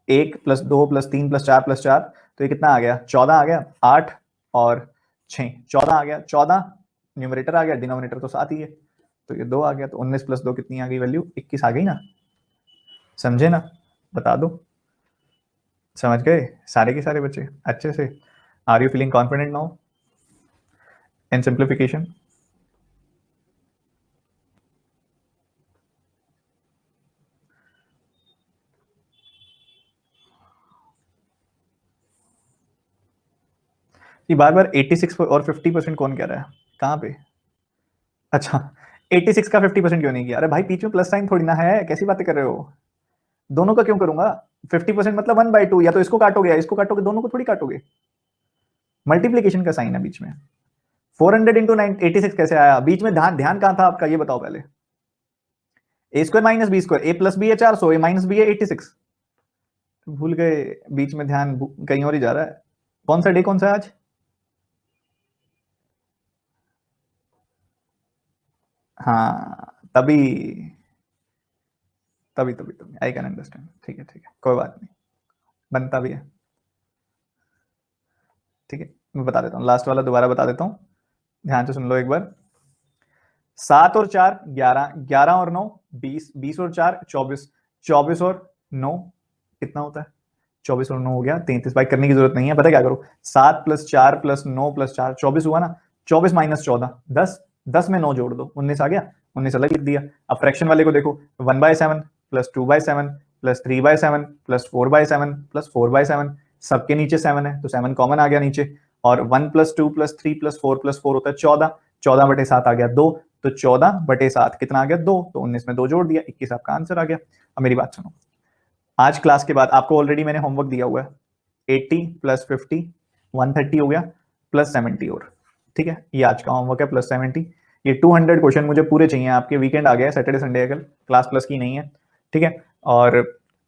1 + 2 + 3 + 4 + 4, तो ये कितना आ गया, 14 आ गया। 8 और 6, 14 आ गया। 14 न्यूमरेटर आ गया, डिनोमिनेटर तो 7 ही है, तो ये 2 आ गया। तो 19 + 2 कितनी आ गई वैल्यू, 21 आ गई ना। समझे ना, बता दो, समझ गए सारे के सारे बच्चे अच्छे से। Are you feeling confident now in simplification? ये बार बार 86 और 50% कौन कह रहा है, कहाँ पे? अच्छा, 86 का 50% क्यों नहीं किया? अरे भाई बीच में प्लस साइन थोड़ी ना है, कैसी बातें कर रहे हो? दोनों का क्यों करूंगा? 50% मतलब 1/2, या तो इसको काटोगे या इसको काटोगे, दोनों को थोड़ी काटोगे। मल्टीप्लीकेशन का साइन है बीच में। 400 इंटू 86 कैसे आया बीच में? ध्यान ध्यान कहां था आपका, ये बताओ पहले। a² - b², a + b है 400, a - b है 86। भूल गए, बीच में ध्यान कहीं और ही जा रहा है। कौन सा डे, कौन सा है आज? हाँ तभी तभी तभी तभी आई कैन अंडरस्टैंड। ठीक है ठीक है, कोई बात नहीं, बनता भी है। ठीक है, मैं बता देता हूँ, लास्ट वाला दोबारा बता देता हूँ, ध्यान से सुन लो एक बार। 7 और 4 11, 11 और 9 20, 20 और 4 24, 24 और 9 कितना होता है? 24 और 9 हो गया 33। भाई करने की जरूरत नहीं है, पता क्या करो, 7 + 4 + 9 + 4 24 हुआ ना। 24 - 14 10, 10 में 9 जोड़ दो, 19 आ गया। 19 अलग लिख दिया। अब फ्रैक्शन वाले को देखो, 1/7 + 2/7 + 3/7 + 4/7 + 4/7, सबके नीचे 7 है तो 7 कॉमन आ गया नीचे। और 1 + 2 + 3 + 4 + 4 होता है 14, 14/7 आ गया 2, तो 14/7 कितना आ गया 2, तो 19 में 2 जोड़ दिया, 21 आपका आंसर आ गया। अब मेरी बात सुनो, आज क्लास के बाद आपको ऑलरेडी मैंने होमवर्क दिया हुआ है, 80 + 50 130 हो गया, +70 और। ठीक है, ये आज का होमवर्क है, +70। ये 200 क्वेश्चन मुझे पूरे चाहिए आपके। वीकेंड आ गया है, सैटरडे संडे है कल, क्लास प्लस की नहीं है। ठीक है, और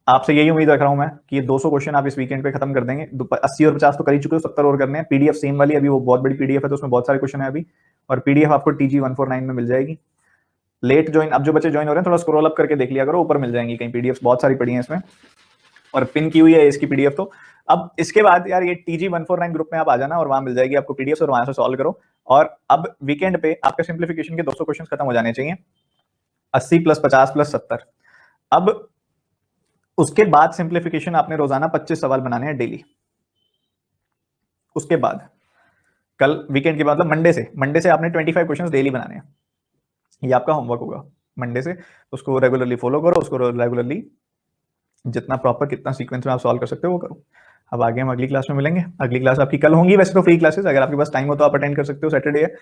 आपसे यही उम्मीद रख रहा हूं मैं कि ये 200 क्वेश्चन आप इस वीकेंड पे खत्म कर देंगे। 80 और 50 तो कर ही चुके हो, 70 और करने हैं। पीडीएफ सेम वाली, अभी वो बहुत बड़ी पीडीएफ है तो उसमें बहुत सारे क्वेश्चन है अभी, और पीडीएफ आपको TG149 में मिल जाएगी। लेट ज्वाइन, अब जो बच्चे ज्वाइन हो रहे हैं थोड़ा स्क्रॉल अप करके देख लिया करो, ऊपर मिल जाएंगी कहीं पीडीएफ, बहुत सारी पड़ी है इसमें और पिन की हुई है इसकी पीडीएफ। तो अब इसके बाद यार ये TG149 ग्रुप में आप आ जाना और वहां मिल जाएगी आपको पीडीएफ, और वहां से सॉल्व करो। और अब वीकेंड पे आपके सिंप्लीफिकेशन के 200 क्वेश्चन खत्म हो जाने चाहिए, 80 + 50 + 70। अब उसके बाद सिंप्लीफिकेशन आपने रोजाना 25 सवाल बनाने हैं डेली। उसके बाद कल वीकेंड के बाद मतलब मंडे से आपने 25 क्वेश्चंस डेली बनाने हैं। ये आपका होमवर्क होगा मंडे से, उसको रेगुलरली फॉलो करो, उसको रेगुलरली जितना प्रॉपर कितना सीक्वेंस में आप सॉल्व कर सकते हो वो करो। अब आगे हम अगली क्लास में मिलेंगे। अगली क्लास आपकी कल होंगी वैसे तो फ्री क्लासेस, अगर आपके पास टाइम हो तो आप अटेंड कर सकते हो, सैटरडे है।